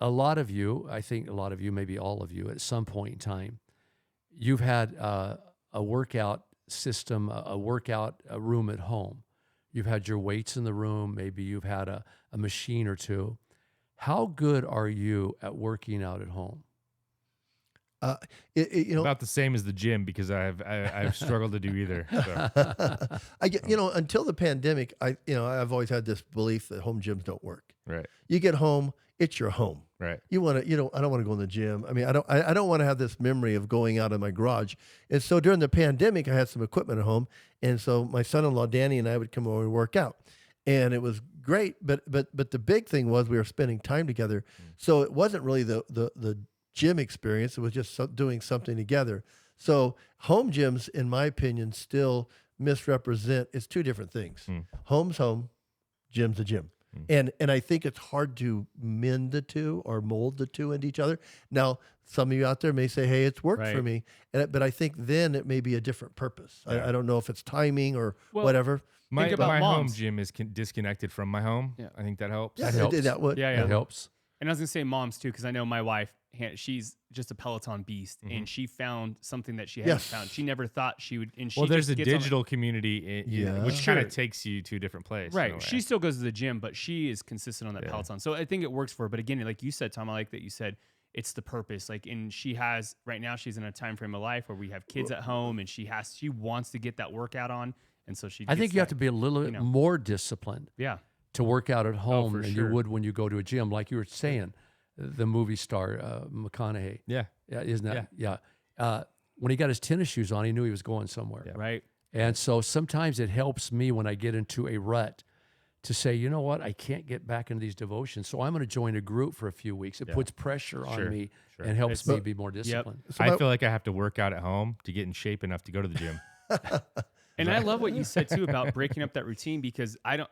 lot of you, I think a lot of you, maybe all of you at some point in time, you've had a workout system, a workout room at home. You've had your weights in the room. Maybe you've had a machine or two. How good are you at working out at home? About the same as the gym, because I've struggled to do either. So. Until the pandemic, I've always had this belief that home gyms don't work. Right. You get home, it's your home. Right. I don't want to go in the gym. I mean, I don't want to have this memory of going out of my garage. And so during the pandemic, I had some equipment at home, and so my son-in-law Danny and I would come over and work out, and it was great. But the big thing was we were spending time together, so it wasn't really the gym experience. It was just doing something together. So home gyms, in my opinion, still misrepresent. It's two different things. Home's home, gym's a gym. And I think it's hard to mend the two or mold the two into each other. Now, some of you out there may say, hey, it's worked for me. But I think then it may be a different purpose. I don't know if it's timing or whatever. My about home moms. gym is disconnected from my home. Yeah. I think that helps. Yeah, That helps. That helps. And I was gonna say moms too, because I know my wife. She's just a Peloton beast, and she found something that she hadn't found. She never thought she would. And she there's a gets on digital community, which kind of takes you to a different place. in a way. Right. She still goes to the gym, but she is consistent on that Peloton. So I think it works for her. But again, like you said, Tom, I like that you said it's the purpose. Like, and she has right now, she's in a time frame of life where we have kids at home, and she wants to get that workout on, and so she. I think you have to be a little bit more disciplined. Yeah. To work out at home for than sure. you would when you go to a gym, like you were saying. The movie star McConaughey. Yeah. Isn't that? Yeah. When he got his tennis shoes on, he knew he was going somewhere. Yeah. Right. And so sometimes it helps me when I get into a rut to say, you know what, I can't get back into these devotions, so I'm going to join a group for a few weeks. It puts pressure on me and helps me be more disciplined. So I feel like I have to work out at home to get in shape enough to go to the gym. And I love what you said too about breaking up that routine, because I don't,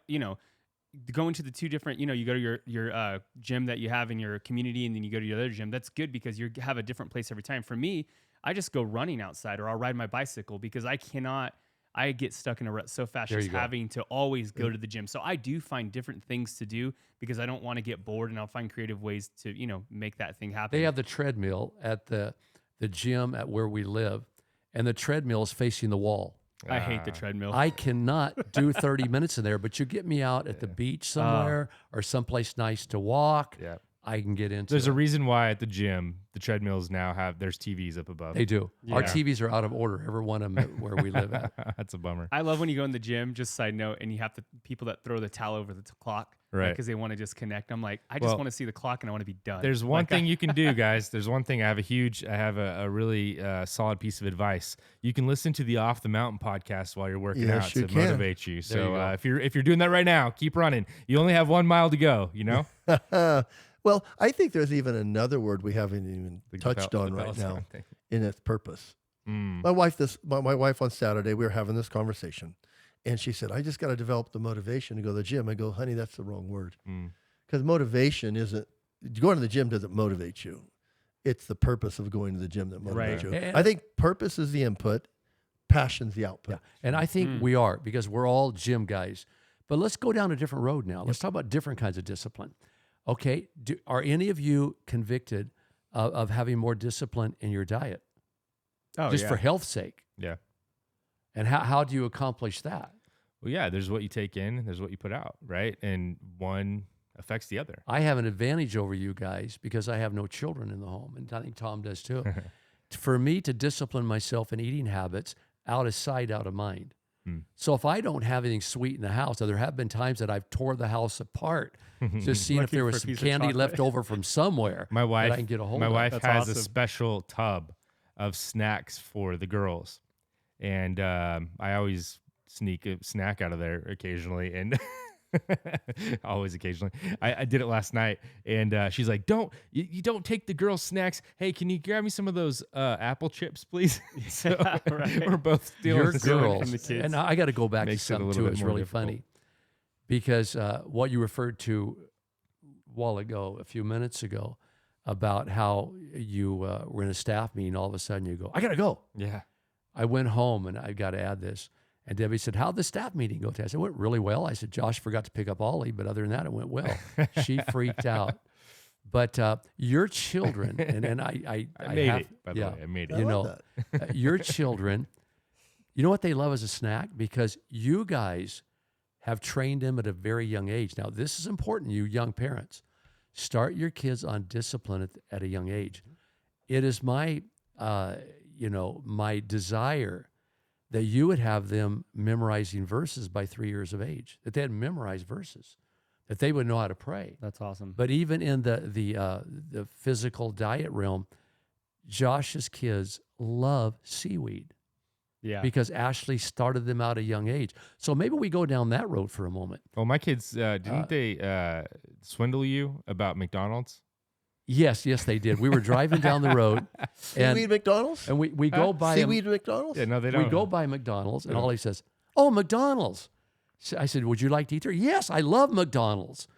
going to the two different, you go to your gym that you have in your community, and then you go to your other gym. That's good because you have a different place every time. For me, I just go running outside, or I'll ride my bicycle, because I get stuck in a rut so fast just having to always go to the gym. So I do find different things to do because I don't want to get bored, and I'll find creative ways to, make that thing happen. They have the treadmill at the gym at where we live, and the treadmill is facing the wall. I hate the treadmill. I cannot do 30 minutes in there, but you get me out at the beach somewhere or someplace nice to walk. Yeah. I can get into There's it. a reason why at the gym, the treadmills now there's TVs up above. They do. Our Yeah. TVs are out of order, every one of them where we live at. That's a bummer. I love when you go in the gym, just side note, and you have the people that throw the towel over the clock. Right. Because they want to just connect. I'm like, I just want to see the clock and I want to be done. There's one thing you can do, guys. There's one thing. I have a really solid piece of advice. You can listen to the Off the Mountain podcast while you're working out to motivate you. So if you're doing that right now, keep running. You only have 1 mile to go, Well, I think there's even another word we haven't even touched on right now in its purpose. My wife on Saturday, we were having this conversation, and she said, I just got to develop the motivation to go to the gym. I go, honey, that's the wrong word. Because motivation isn't, going to the gym doesn't motivate you. It's the purpose of going to the gym that motivates you. And I think purpose is the input, passion's the output. Yeah. And I think we are, because we're all gym guys. But let's go down a different road now. Let's talk about different kinds of discipline. Okay, are any of you convicted of having more discipline in your diet? Just for health's sake? Yeah. And how do you accomplish that? Well, yeah, there's what you take in, there's what you put out, right? And one affects the other. I have an advantage over you guys because I have no children in the home, and I think Tom does too. For me to discipline myself in eating habits, out of sight, out of mind. So if I don't have anything sweet in the house, there have been times that I've tore the house apart just seeing if there was some candy left over from somewhere My wife, that I can get a hold of. my wife That's has a awesome. special tub of snacks for the girls, and I always sneak a snack out of there occasionally, and always occasionally. I did it last night, and she's like, you don't take the girls' snacks. Hey, can you grab me some of those apple chips, please? So we're both stealing Your snacks girls, from the kids. and I got to go back Makes it to a something little too. bit It's more really difficult. funny because what you referred to a few minutes ago, about how you were in a staff meeting, all of a sudden you go, I got to go. Yeah. I went home, and I got to add this. And Debbie said, how'd the staff meeting go? I said, it went really well. I said, Josh forgot to pick up Ollie, but other than that, it went well. She freaked out. But your children, and I made have, it, by the way. I made it. You I know, love your children, you know what they love as a snack? Because you guys have trained them at a very young age. Now, this is important, you young parents. Start your kids on discipline at a young age. It is my, my desire that you would have them memorizing verses by 3 years of age, that they had memorized verses, that they would know how to pray. That's awesome. But even in the physical diet realm, Josh's kids love seaweed. Yeah. Because Ashley started them out at a young age. So maybe we go down that road for a moment. Well, my kids, didn't they swindle you about McDonald's? Yes, they did. We were driving down the road, Seaweed McDonald's? and we go by Seaweed McDonald's? Yeah, no, they we don't. go by McDonald's, and Ollie says, "Oh, McDonald's." So I said, "Would you like to eat there?" "Yes, I love McDonald's."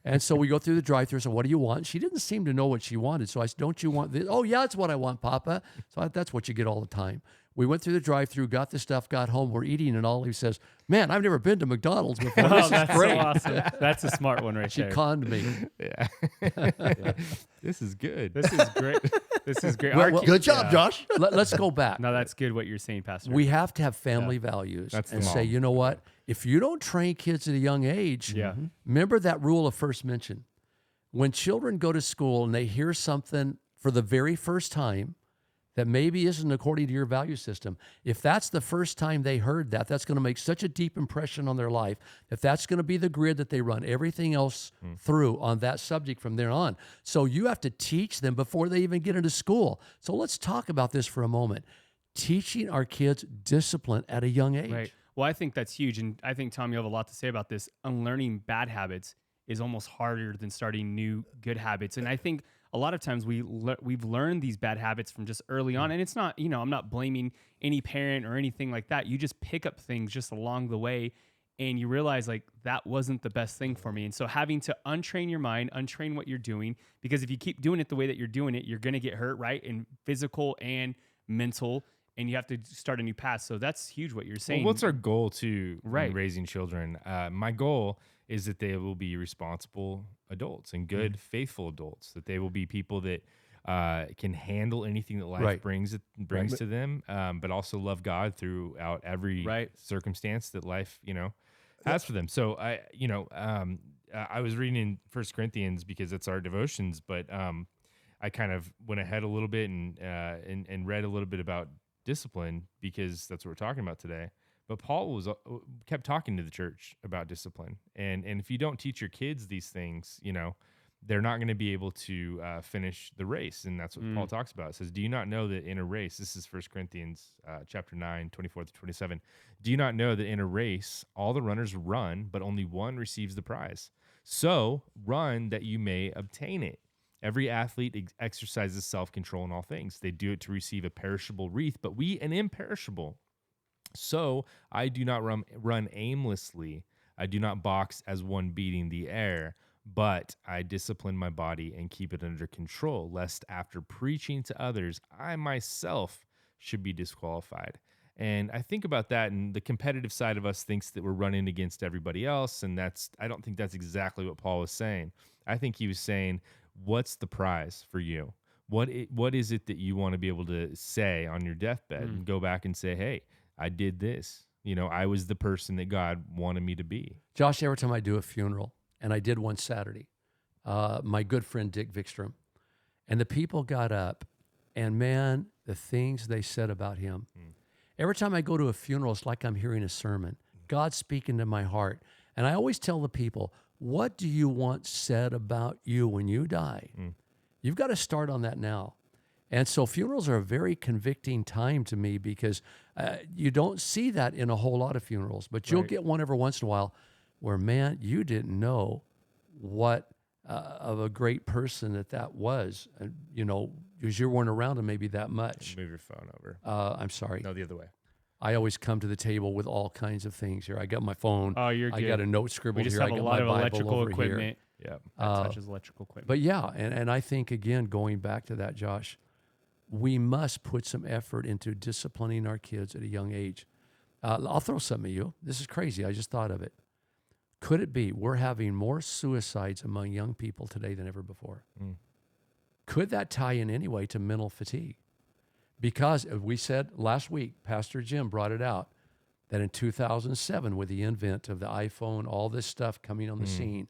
And so we go through the drive-thru. So, "What do you want?" She didn't seem to know what she wanted. So I said, "Don't you want this?" "Oh, yeah, that's what I want, Papa." So that's what you get all the time. We went through the drive-thru, got the stuff, got home. We're eating, and Ollie says, "Man, I've never been to McDonald's before. Oh, This is that's great." so awesome. That's a smart one right She there. conned me. Yeah. This is good. This is great. This is great. Well, Our well, kids- Good job, yeah. Josh. Let's go back. No, that's good what you're saying, Pastor. We have to have family values That's the and say, mom. you know what? If you don't train kids at a young age, Yeah. remember that rule of first mention. When children go to school and they hear something for the very first time that maybe isn't according to your value system, if that's the first time they heard that, that's going to make such a deep impression on their life. If that's going to be the grid that they run everything else through on that subject from there on. So you have to teach them before they even get into school. So let's talk about this for a moment. Teaching our kids discipline at a young age. Right. Well, I think that's huge. And I think, Tom, you have a lot to say about this. Unlearning bad habits is almost harder than starting new good habits. And I think a lot of times we've learned these bad habits from just early on. And it's not, I'm not blaming any parent or anything like that. You just pick up things just along the way and you realize like that wasn't the best thing for me. And so having to untrain your mind, untrain what you're doing, because if you keep doing it the way that you're doing it, you're going to get hurt, right? And physical and mental, and you have to start a new path. So that's huge what you're saying. Well, what's our goal too Right. in raising children? My goal is that they will be responsible adults and good, faithful adults, that they will be people that can handle anything that life Right. brings to them, but also love God throughout every circumstance that life, has for them. So I was reading in 1 Corinthians because it's our devotions, but I kind of went ahead a little bit and read a little bit about discipline because that's what we're talking about today. But Paul kept talking to the church about discipline, and if you don't teach your kids these things, they're not going to be able to finish the race, and that's what Paul talks about. It says, "Do you not know that in a race?" This is 1 Corinthians chapter 9, 24-27. "Do you not know that in a race all the runners run, but only one receives the prize? So run that you may obtain it. Every athlete exercises self-control in all things. They do it to receive a perishable wreath, but we an imperishable. So I do not run aimlessly. I do not box as one beating the air, but I discipline my body and keep it under control, lest after preaching to others, I myself should be disqualified." And I think about that, and the competitive side of us thinks that we're running against everybody else, and I don't think that's exactly what Paul was saying. I think he was saying, what's the prize for you? What is it that you want to be able to say on your deathbed and go back and say, hey, I did this. I was the person that God wanted me to be. Josh, every time I do a funeral, and I did one Saturday, my good friend Dick Vikstrom, and the people got up, and man, the things they said about him. Every time I go to a funeral, it's like I'm hearing a sermon. God's speaking to my heart. And I always tell the people, what do you want said about you when you die? You've got to start on that now. And so funerals are a very convicting time to me because you don't see that in a whole lot of funerals, but you'll get one every once in a while where, man, you didn't know what of a great person that was, because you weren't around him maybe that much. Move your phone over. I'm sorry. No, the other way. I always come to the table with all kinds of things here. I got my phone. Oh, you're I good. got a note We scribbled just here. have I a got lot my of Bible electrical over equipment. Yeah. That touches electrical equipment. But yeah, and I think, again, going back to that, Josh, we must put some effort into disciplining our kids at a young age. I'll throw something at you. This is crazy. I just thought of it. Could it be we're having more suicides among young people today than ever before? Could that tie in any way to mental fatigue? Because we said last week, Pastor Jim brought it out, that in 2007, with the invent of the iPhone, all this stuff coming on the scene,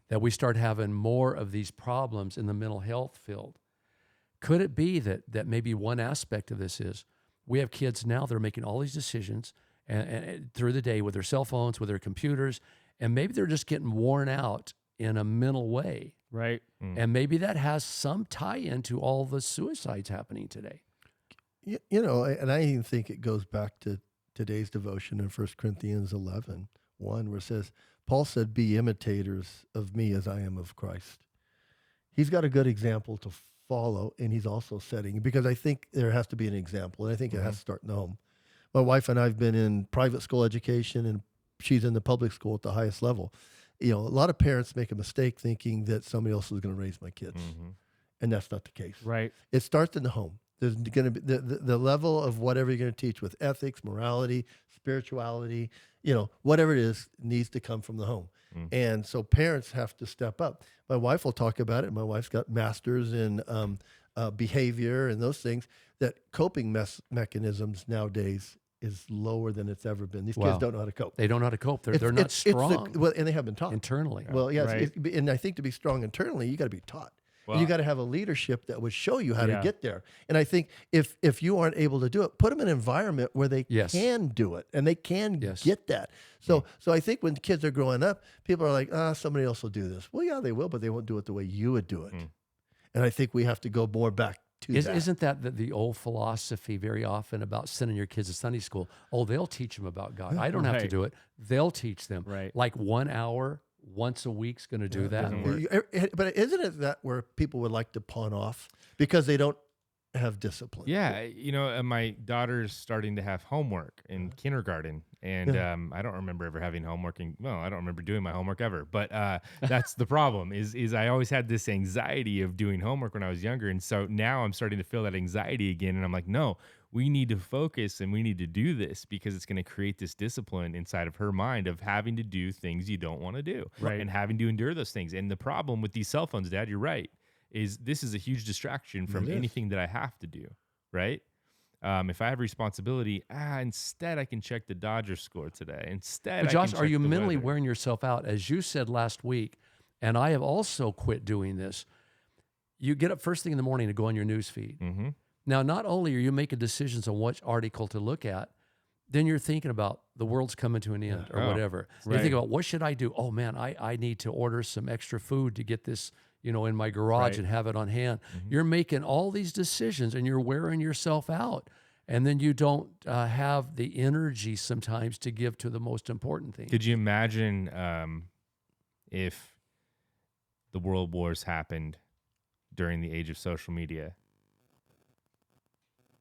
that we start having more of these problems in the mental health field. Could it be that maybe one aspect of this is we have kids now that are making all these decisions and through the day with their cell phones, with their computers, and maybe they're just getting worn out in a mental way. Right. And maybe that has some tie-in to all the suicides happening today. And I even think it goes back to today's devotion in 1 Corinthians 11:1, where it says, Paul said, "Be imitators of me as I am of Christ." he's got a good example to follow, and he's also setting, because I think there has to be an example, and I think it has to start in the home. My wife and I have been in private school education, and she's in the public school at the highest level. A lot of parents make a mistake thinking that somebody else is going to raise my kids, and that's not the case. Right. It starts in the home. There's going to be the level of whatever you're going to teach with ethics, morality, spirituality, whatever it is, needs to come from the home. And so parents have to step up. My wife will talk about it. My wife's got masters in behavior and those things, that coping mechanisms nowadays is lower than it's ever been. These kids don't know how to cope. They don't know how to cope. They're not strong and they have been taught internally. Well, yes. Right. And I think to be strong internally, you got to be taught. Well, you got to have a leadership that would show you how to get there. And I think if you aren't able to do it, put them in an environment where they can do it and they can get that. So I think when kids are growing up, people are like, somebody else will do this. Well, yeah, they will, but they won't do it the way you would do it. And I think we have to go more back to that. Isn't that the old philosophy very often about sending your kids to Sunday school? Oh, they'll teach them about God. I don't have to do it. They'll teach them. Right. Like 1 hour once a week's going to do that. But isn't it that where people would like to pawn off because they don't have discipline? Yeah, my daughter's starting to have homework in kindergarten, and I don't remember ever having homework. I don't remember doing my homework ever. But that's the problem. Is I always had this anxiety of doing homework when I was younger, and so now I'm starting to feel that anxiety again, and I'm like, no. We need to focus and we need to do this because it's going to create this discipline inside of her mind of having to do things you don't want to do and having to endure those things. And the problem with these cell phones, Dad, you're right, is this is a huge distraction from anything that I have to do, right? If I have responsibility, instead I can check the Dodgers score today. Instead, but Josh, I can are you check the mentally weather. wearing yourself out? As you said last week, and I have also quit doing this, you get up first thing in the morning to go on your news feed. Mm-hmm. Now, not only are you making decisions on what article to look at, then you're thinking about the world's coming to an end or whatever. You think about, what should I do? Oh, man, I need to order some extra food to get this, in my garage and have it on hand. You're making all these decisions and you're wearing yourself out. And then you don't have the energy sometimes to give to the most important thing. Could you imagine if the world wars happened during the age of social media?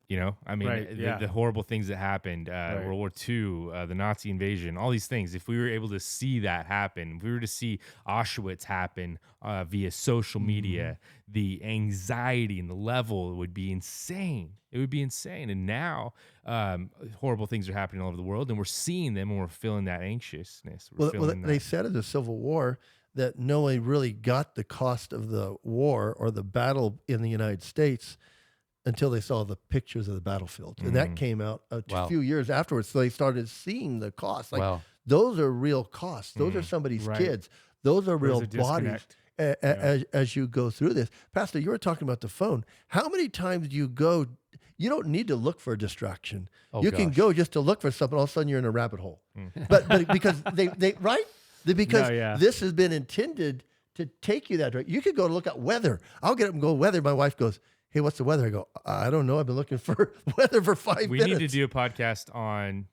The horrible things that happened, World War II, the Nazi invasion, all these things. If we were able to see that happen, if we were to see Auschwitz happen via social media, the anxiety and the level would be insane. It would be insane. And now horrible things are happening all over the world, and we're seeing them, and we're feeling that anxiousness. They said in the Civil War that no one really got the cost of the war or the battle in the United States until they saw the pictures of the battlefield. And that came out a few years afterwards. So they started seeing the costs. Those are real costs. Those are somebody's kids. Those are real bodies as you go through this. Pastor, you were talking about the phone. How many times do you go? You don't need to look for a distraction. You can go just to look for something. All of a sudden you're in a rabbit hole. But because this has been intended to take you that direction. You could go look at weather. I'll get up and go weather. My wife goes, hey, what's the weather? I go, I don't know. I've been looking for weather for 5 minutes. We need to do a podcast on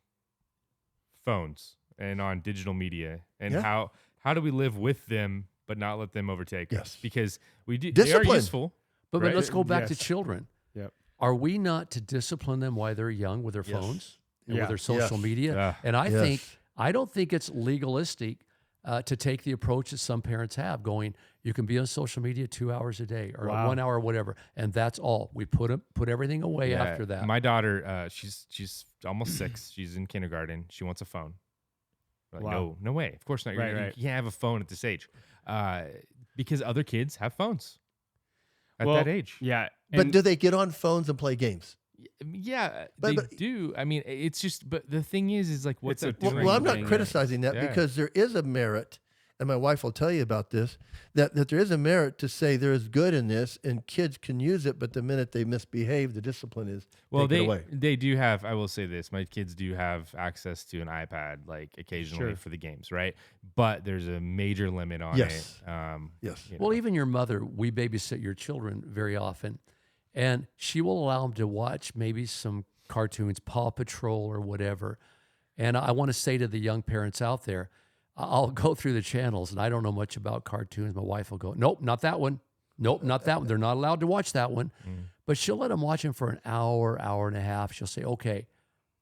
phones and on digital media and how do we live with them but not let them overtake us? Because they are useful. But let's go back to children. Yep. Are we not to discipline them while they're young with their phones and with their social media? And I don't think it's legalistic to take the approach that some parents have, going, you can be on social media 2 hours a day or 1 hour or whatever, and that's all. We put everything away after that. My daughter, she's almost 6. She's in kindergarten. She wants a phone. Like, no way. Of course not. You can't have a phone at this age because other kids have phones at that age. Yeah. But do they get on phones and play games? Yeah, they do. I mean, it's just, but the thing is like, what's it doing? Well, I'm not criticizing that because there is a merit, and my wife will tell you about this, that there is a merit to say there is good in this, and kids can use it, but the minute they misbehave, the discipline is taken away. They do have, I will say this, my kids do have access to an iPad, like occasionally for the games, right? But there's a major limit on it. Yes. Well, even your mother, we babysit your children very often, and she will allow them to watch maybe some cartoons, Paw Patrol or whatever. And I want to say to the young parents out there, I'll go through the channels, and I don't know much about cartoons. My wife will go, nope, not that one. Nope, not that one. They're not allowed to watch that one. But she'll let them watch them for an hour, hour and a half. She'll say, okay,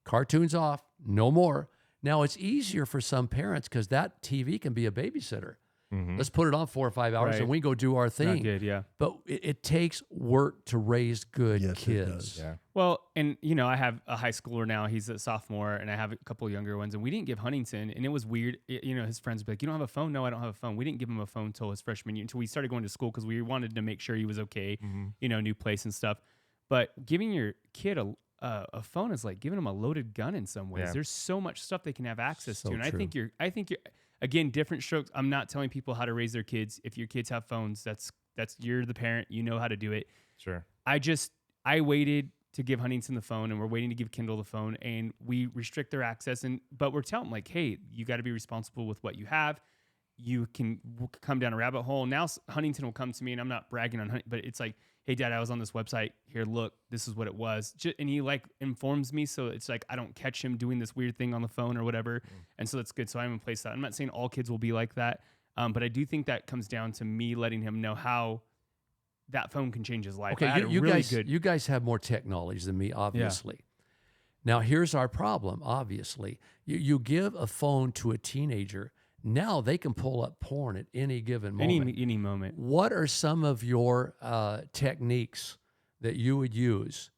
cartoons off, no more. Now, it's easier for some parents because that TV can be a babysitter. Let's put it on 4 or 5 hours Right. and we go do our thing. Not good, yeah. But it takes work to raise good Yes, it kids. does. Yeah. Well, and I have a high schooler now. He's a sophomore, and I have a couple younger ones. And we didn't give Huntington, and it was weird. His friends would be like, "You don't have a phone?" No, I don't have a phone. We didn't give him a phone until his freshman year, until we started going to school because we wanted to make sure he was okay. New place and stuff. But giving your kid a phone is like giving them a loaded gun in some ways. Yeah. There's so much stuff they can have access So to, and true. I think you're again different strokes. I'm not telling people how to raise their kids. If your kids have phones, that's you're the parent. You know how to do it. Sure. I waited to give Huntington the phone, and we're waiting to give Kindle the phone, and we restrict their access. But we're telling them like, hey, you got to be responsible with what you have. You can come down a rabbit hole. Now Huntington will come to me, and I'm not bragging on Huntington, but it's like, hey, Dad, I was on this website. Here, look, this is what it was. And he like informs me, so it's like I don't catch him doing this weird thing on the phone or whatever. And so that's good. So I'm in place that. I'm not saying all kids will be like that, but I do think that comes down to me letting him know how that phone can change his life. I Okay, had a you really guys, good. you guys have more technology than me, obviously. Now, here's our problem, obviously. You give a phone to a teenager, now they can pull up porn at any given moment. Any moment. What are some of your techniques that you would use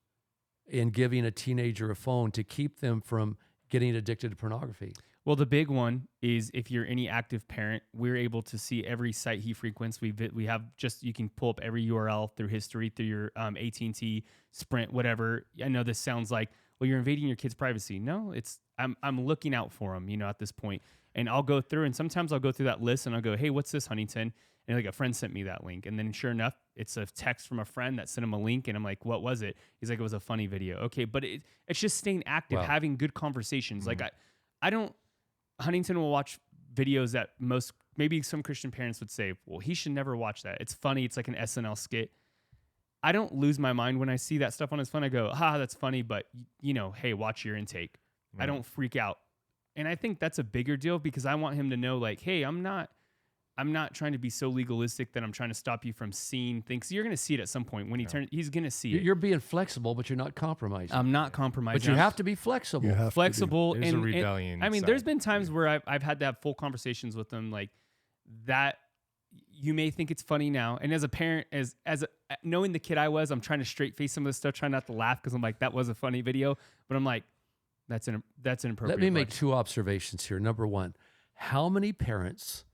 in giving a teenager a phone to keep them from getting addicted to pornography? Well, the big one is if you're any active parent, we're able to see every site he frequents. We have you can pull up every URL through history, through your AT&T, Sprint, whatever. I know this sounds like, well, you're invading your kid's privacy. No, I'm looking out for them, at this point. And I'll go through, and sometimes I'll go through that list and I'll go, hey, what's this, Huntington? And like a friend sent me that link. And then sure enough, it's a text from a friend that sent him a link. And I'm like, what was it? He's like, it was a funny video. Okay, but it's just staying active, Wow. having good conversations. Like Huntington will watch videos that maybe some Christian parents would say, well, he should never watch that. It's funny. It's like an SNL skit. I don't lose my mind when I see that stuff on his phone. I go, that's funny, but hey, watch your intake. Right. I don't freak out. And I think that's a bigger deal because I want him to know like, hey, I'm not trying to be so legalistic that I'm trying to stop you from seeing things. You're going to see it at some point when he's going to see it. You're being flexible, but you're not compromising. I'm not compromising. But you have to be flexible. You have to be. flexible. There's a and rebellion I mean, side. there's been times where I've had to have full conversations with them like that. You may think it's funny now, and as a parent, knowing the kid I was, I'm trying to straight face some of this stuff, trying not to laugh because I'm like, that was a funny video, but I'm like, that's inappropriate. Let me make 2 observations here. Number 1, how many parents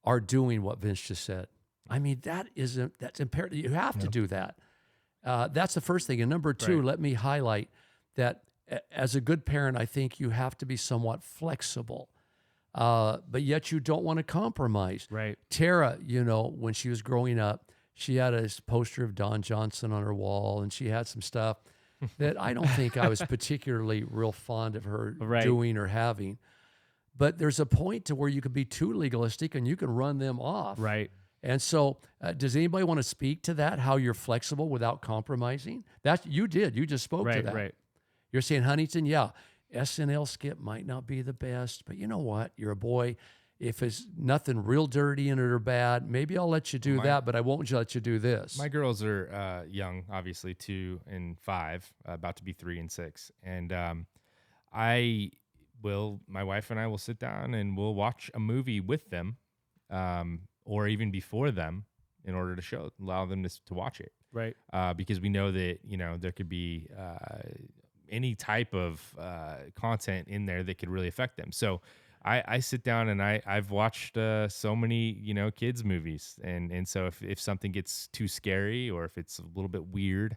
are doing what Vince just said? I mean, that's imperative. You have to do that. That's the first thing. And number 2, Right. let me highlight that as a good parent, I think you have to be somewhat flexible, but yet you don't want to compromise. Right. Tara, when she was growing up, she had a poster of Don Johnson on her wall, and she had some stuff that I don't think I was particularly real fond of her Right. doing or having. But there's a point to where you can be too legalistic and you can run them off. Right. And so does anybody want to speak to that, how you're flexible without compromising? You just spoke to that. Right. You're saying, Huntington, yeah, SNL skit might not be the best, but you know what? You're a boy. If it's nothing real dirty in it or bad, maybe I'll let you do that, but I won't let you do this. My girls are young, obviously 2 and 5, about to be 3 and 6. And my wife and I will sit down and we'll watch a movie with them, or even before them, in order to allow them to watch it. Right. Because we know that, there could be any type of content in there that could really affect them. So I sit down and I've watched so many, kids movies. And so if something gets too scary or if it's a little bit weird,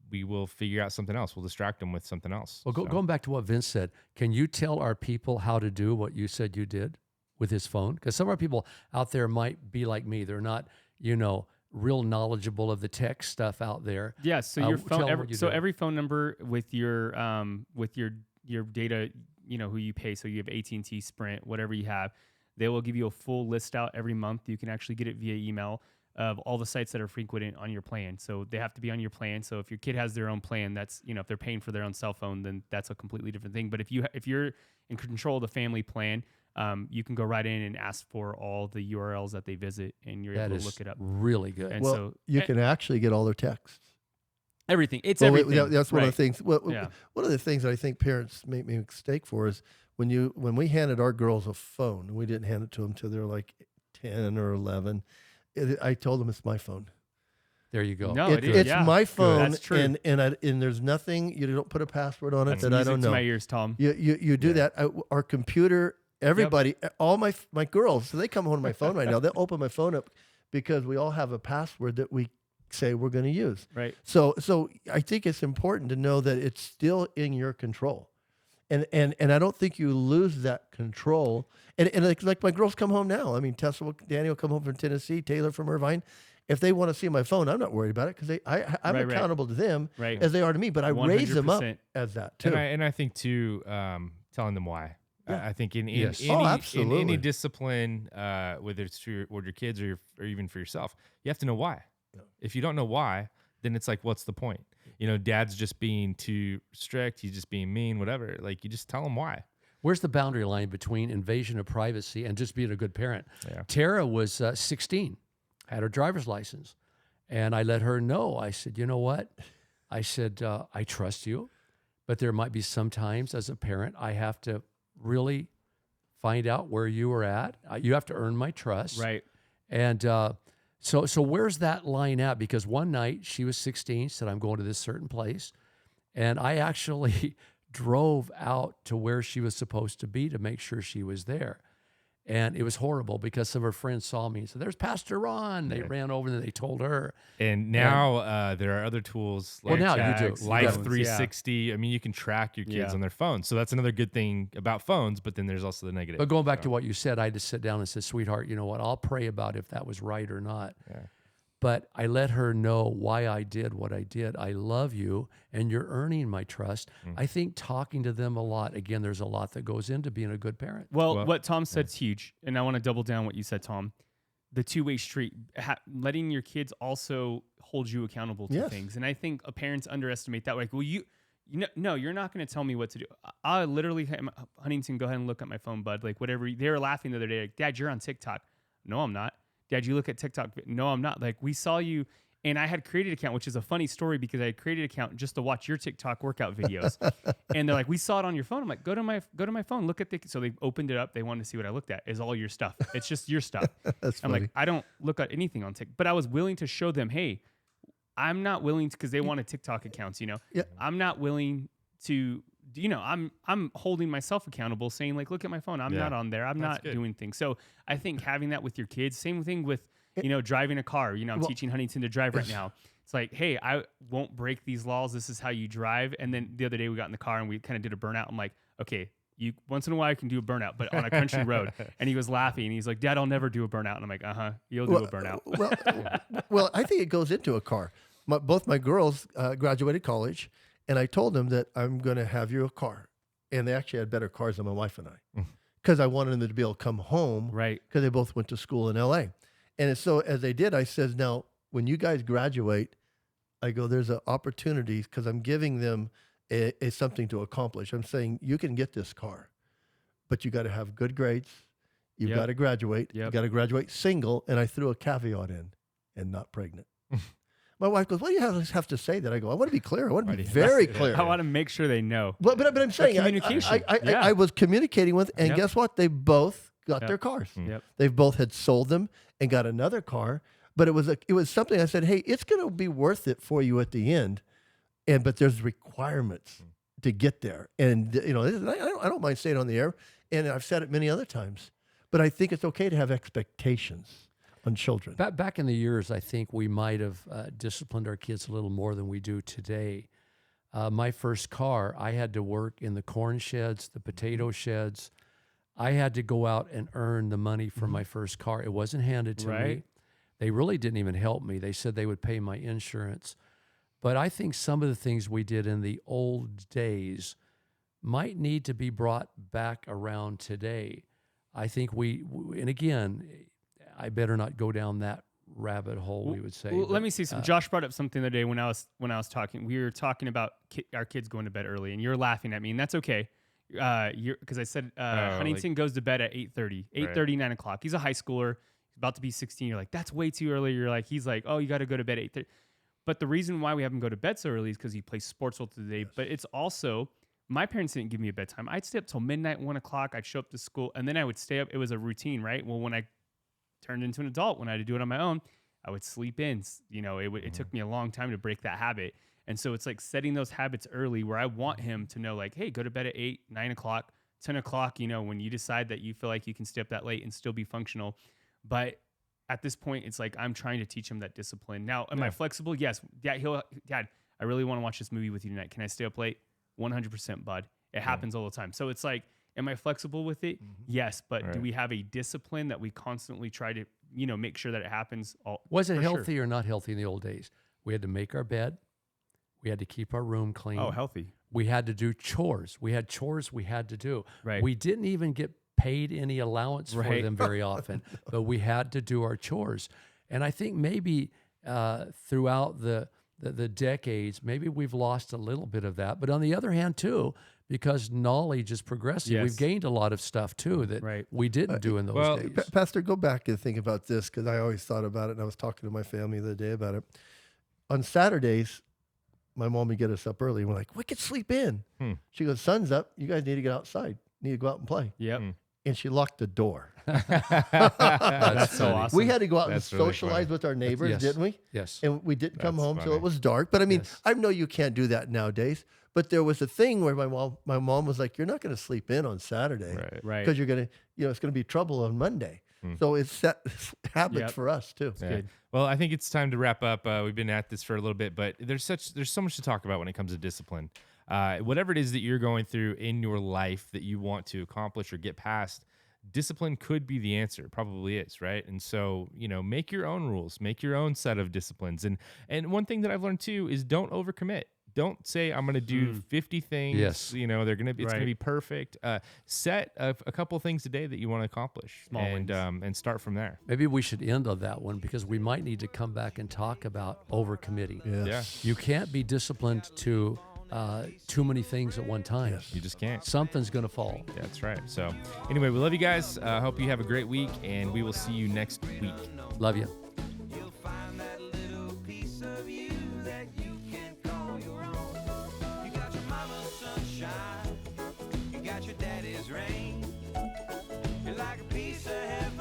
we will figure out something else. We'll distract them with something else. Well, going back to what Vince said, can you tell our people how to do what you said you did with his phone? Because some of our people out there might be like me. They're not, real knowledgeable of the tech stuff out there. Yeah. So your tell phone, them what you do. every phone number with your data, who you pay. So you have AT&T, Sprint, whatever you have, they will give you a full list out every month. You can actually get it via email. of all the sites that are frequented on your plan. So they have to be on your plan. So if your kid has their own plan, that's, if they're paying for their own cell phone, then that's a completely different thing. But if you're in control of the family plan, you can go right in and ask for all the URLs that they visit, and you're able to look it up. Really good. And well, so you can actually get all their texts. Everything. It's Well, everything. that's one Right. of the things. Yeah. One of the things that I think parents make me mistake for is when we handed our girls a phone, we didn't hand it to them till they're like 10 or 11. I told them it's my phone. There you go. No, it is. It's Yeah. my phone, That's true. and there's nothing. You don't put a password on it That's that I music don't to know. my ears, Tom. You do that. Our computer, everybody, all my girls, so they come home to my phone right now. They'll open my phone up because we all have a password that we say we're going to use. Right. So I think it's important to know that it's still in your control, and I don't think you lose that control. And like my girls come home now. I mean, Tessa, Daniel come home from Tennessee, Taylor from Irvine. If they want to see my phone, I'm not worried about it because I'm Right. accountable to them Right. as they are to me. But I raise them up 100%. as that too. And I think too, telling them why. Yeah. I think in Yes. any absolutely. discipline, whether it's for your kids or even for yourself, you have to know why. Yeah. If you don't know why, then it's like, what's the point? Dad's just being too strict. He's just being mean, whatever. Like, you just tell him why. Where's the boundary line between invasion of privacy and just being a good parent? Yeah. Tara was 16, had her driver's license, and I let her know. I said, you know what? I said, I trust you, but there might be some times as a parent I have to really find out where you are at. You have to earn my trust. Right. And so where's that line at? Because one night she was 16, said, I'm going to this certain place. And I actually drove out to where she was supposed to be to make sure she was there. And it was horrible because some of her friends saw me and said, there's Pastor Ron. They ran over and they told her. And now there are other tools like now you do. Life Yeah. 360. I mean, you can track your kids Yeah. on their phones. So that's another good thing about phones, but then there's also the negative. But going back to what you said, I just sat down and said, sweetheart, you know what? I'll pray about if that was right or not. Yeah. But I let her know why I did what I did. I love you, and you're earning my trust. I think talking to them a lot, again, there's a lot that goes into being a good parent. Well, what Tom said is huge, and I want to double down what you said, Tom. The two-way street, letting your kids also hold you accountable to Yes. things, and I think parents underestimate that. Like, well, no, you're not going to tell me what to do. I literally, Huntington, go ahead and look at my phone, bud. Like, whatever. They were laughing the other day. Like, Dad, you're on TikTok. No, I'm not. Dad, you look at TikTok. No, I'm not. Like, we saw you, and I had created an account, which is a funny story because I had created an account just to watch your TikTok workout videos. And they're like, we saw it on your phone. I'm like, go to my phone, look at so they opened it up. They wanted to see what I looked at. Is all your stuff. It's just your stuff. That's I'm funny. like, I don't look at anything on TikTok, but I was willing to show them, hey, I'm not willing to, because they wanted TikTok accounts, Yeah. I'm not willing to, I'm holding myself accountable, saying like, look at my phone. I'm Yeah. not on there. I'm That's not good. doing things. So I think having that with your kids, same thing with, driving a car. I'm Well, teaching Huntington to drive right now. It's like, hey, I won't break these laws. This is how you drive. And then the other day we got in the car and we kind of did a burnout. I'm like, okay, you once in a while you can do a burnout, but on a country road. And he was laughing. He's like, Dad, I'll never do a burnout. And I'm like, you'll do a burnout. Well, I think it goes into a car. Both my girls graduated college, and I told them that I'm going to have you a car. And they actually had better cars than my wife and I, because I wanted them to be able to come home, Right. because they both went to school in LA. And so as they did, I said, now, when you guys graduate, I go, there's an opportunity, because I'm giving them a something to accomplish. I'm saying, you can get this car, but you got to have good grades. You've Yep. got to graduate. You Yep. got to graduate single. And I threw a caveat in, and not pregnant. My wife goes, what do you have to say that? I go, I want to be clear. I want to be very clear. I want to make sure they know. But I'm saying, communication. Yeah. I was communicating with, and Yep. guess what? They both got Yep. their cars. Yep. They both had sold them and got another car. But it was something I said, hey, it's going to be worth it for you at the end. But there's requirements to get there. And, I don't mind saying it on the air. And I've said it many other times. But I think it's okay to have expectations on children. Back in the years, I think we might have disciplined our kids a little more than we do today. My first car, I had to work in the corn sheds, the potato sheds. I had to go out and earn the money for my first car. It wasn't handed to me. Right. They really didn't even help me. They said they would pay my insurance. But I think some of the things we did in the old days might need to be brought back around today. I think and again, I better not go down that rabbit hole, we would say. Well, But, let me see some. Josh brought up something the other day when I was talking. We were talking about our kids going to bed early, and you're laughing at me, and that's okay. Because I said Huntington goes to bed at 8:30, 8:30, 9 o'clock. He's a high schooler. He's about to be 16. You're like, that's way too early. You're like, he's like, oh, you got to go to bed at 8:30. But the reason why we have him go to bed so early is because he plays sports all through the day. Yes. But it's also, my parents didn't give me a bedtime. I'd stay up till midnight, 1 o'clock. I'd show up to school, and then I would stay up. It was a routine, right? Well, when I turned into an adult, when I had to do it on my own, I would sleep in. You know, it took me a long time to break that habit. And so it's like setting those habits early where I want him to know, like, hey, go to bed at 8, 9 o'clock, 10 o'clock, you know, when you decide that you feel like you can stay up that late and still be functional. But at this point, it's like I'm trying to teach him that discipline. Now, am I flexible? Yes. Dad, I really want to watch this movie with you tonight. Can I stay up late? 100%, bud. It happens all the time. So it's like, am I flexible with it? Mm-hmm. Yes. But do we have a discipline that we constantly try to, you know, make sure that it happens? Was it healthy or not healthy in the old days? We had to make our bed. We had to keep our room clean. Oh, healthy. We had to do chores. We had chores we had to do. Right. We didn't even get paid any allowance for them very often, but we had to do our chores. And I think maybe throughout the decades, maybe we've lost a little bit of that. But on the other hand, too, because knowledge is progressive, we've gained a lot of stuff, too, that we didn't do in those days. Pastor, go back and think about this, because I always thought about it, and I was talking to my family the other day about it. On Saturdays, my mom would get us up early. And we're like, we could sleep in. She goes, sun's up. You guys need to get outside. Need to go out and play. Yep. And she locked the door. That's so awesome. We had to go out and socialize with our neighbors, didn't we? Yes. And we didn't come home till it was dark. But I mean, I know you can't do that nowadays. But there was a thing where my mom was like, you're not going to sleep in on Saturday. Right. Because you're going to, you know, it's going to be trouble on Monday. So it's set habits for us too. Yeah. Well, I think it's time to wrap up. We've been at this for a little bit, but there's so much to talk about when it comes to discipline. Whatever it is that you're going through in your life that you want to accomplish or get past, discipline could be the answer. It probably is, right? And so, you know, make your own rules, make your own set of disciplines. And one thing that I've learned too is don't overcommit. Don't say I'm going to do 50 things. Yes. You know, it's going to be perfect. Set a couple things a day that you want to accomplish, and start from there. Maybe we should end on that one because we might need to come back and talk about overcommitting. Yes. You can't be disciplined to too many things at one time. You just can't. Something's going to fall. Yeah, that's right. So anyway, we love you guys. Hope you have a great week, and we will see you next week. Love you. You'll find that little piece of you that you can call your own. You got your mama's sunshine. You got your daddy's rain. You're like a piece of heaven.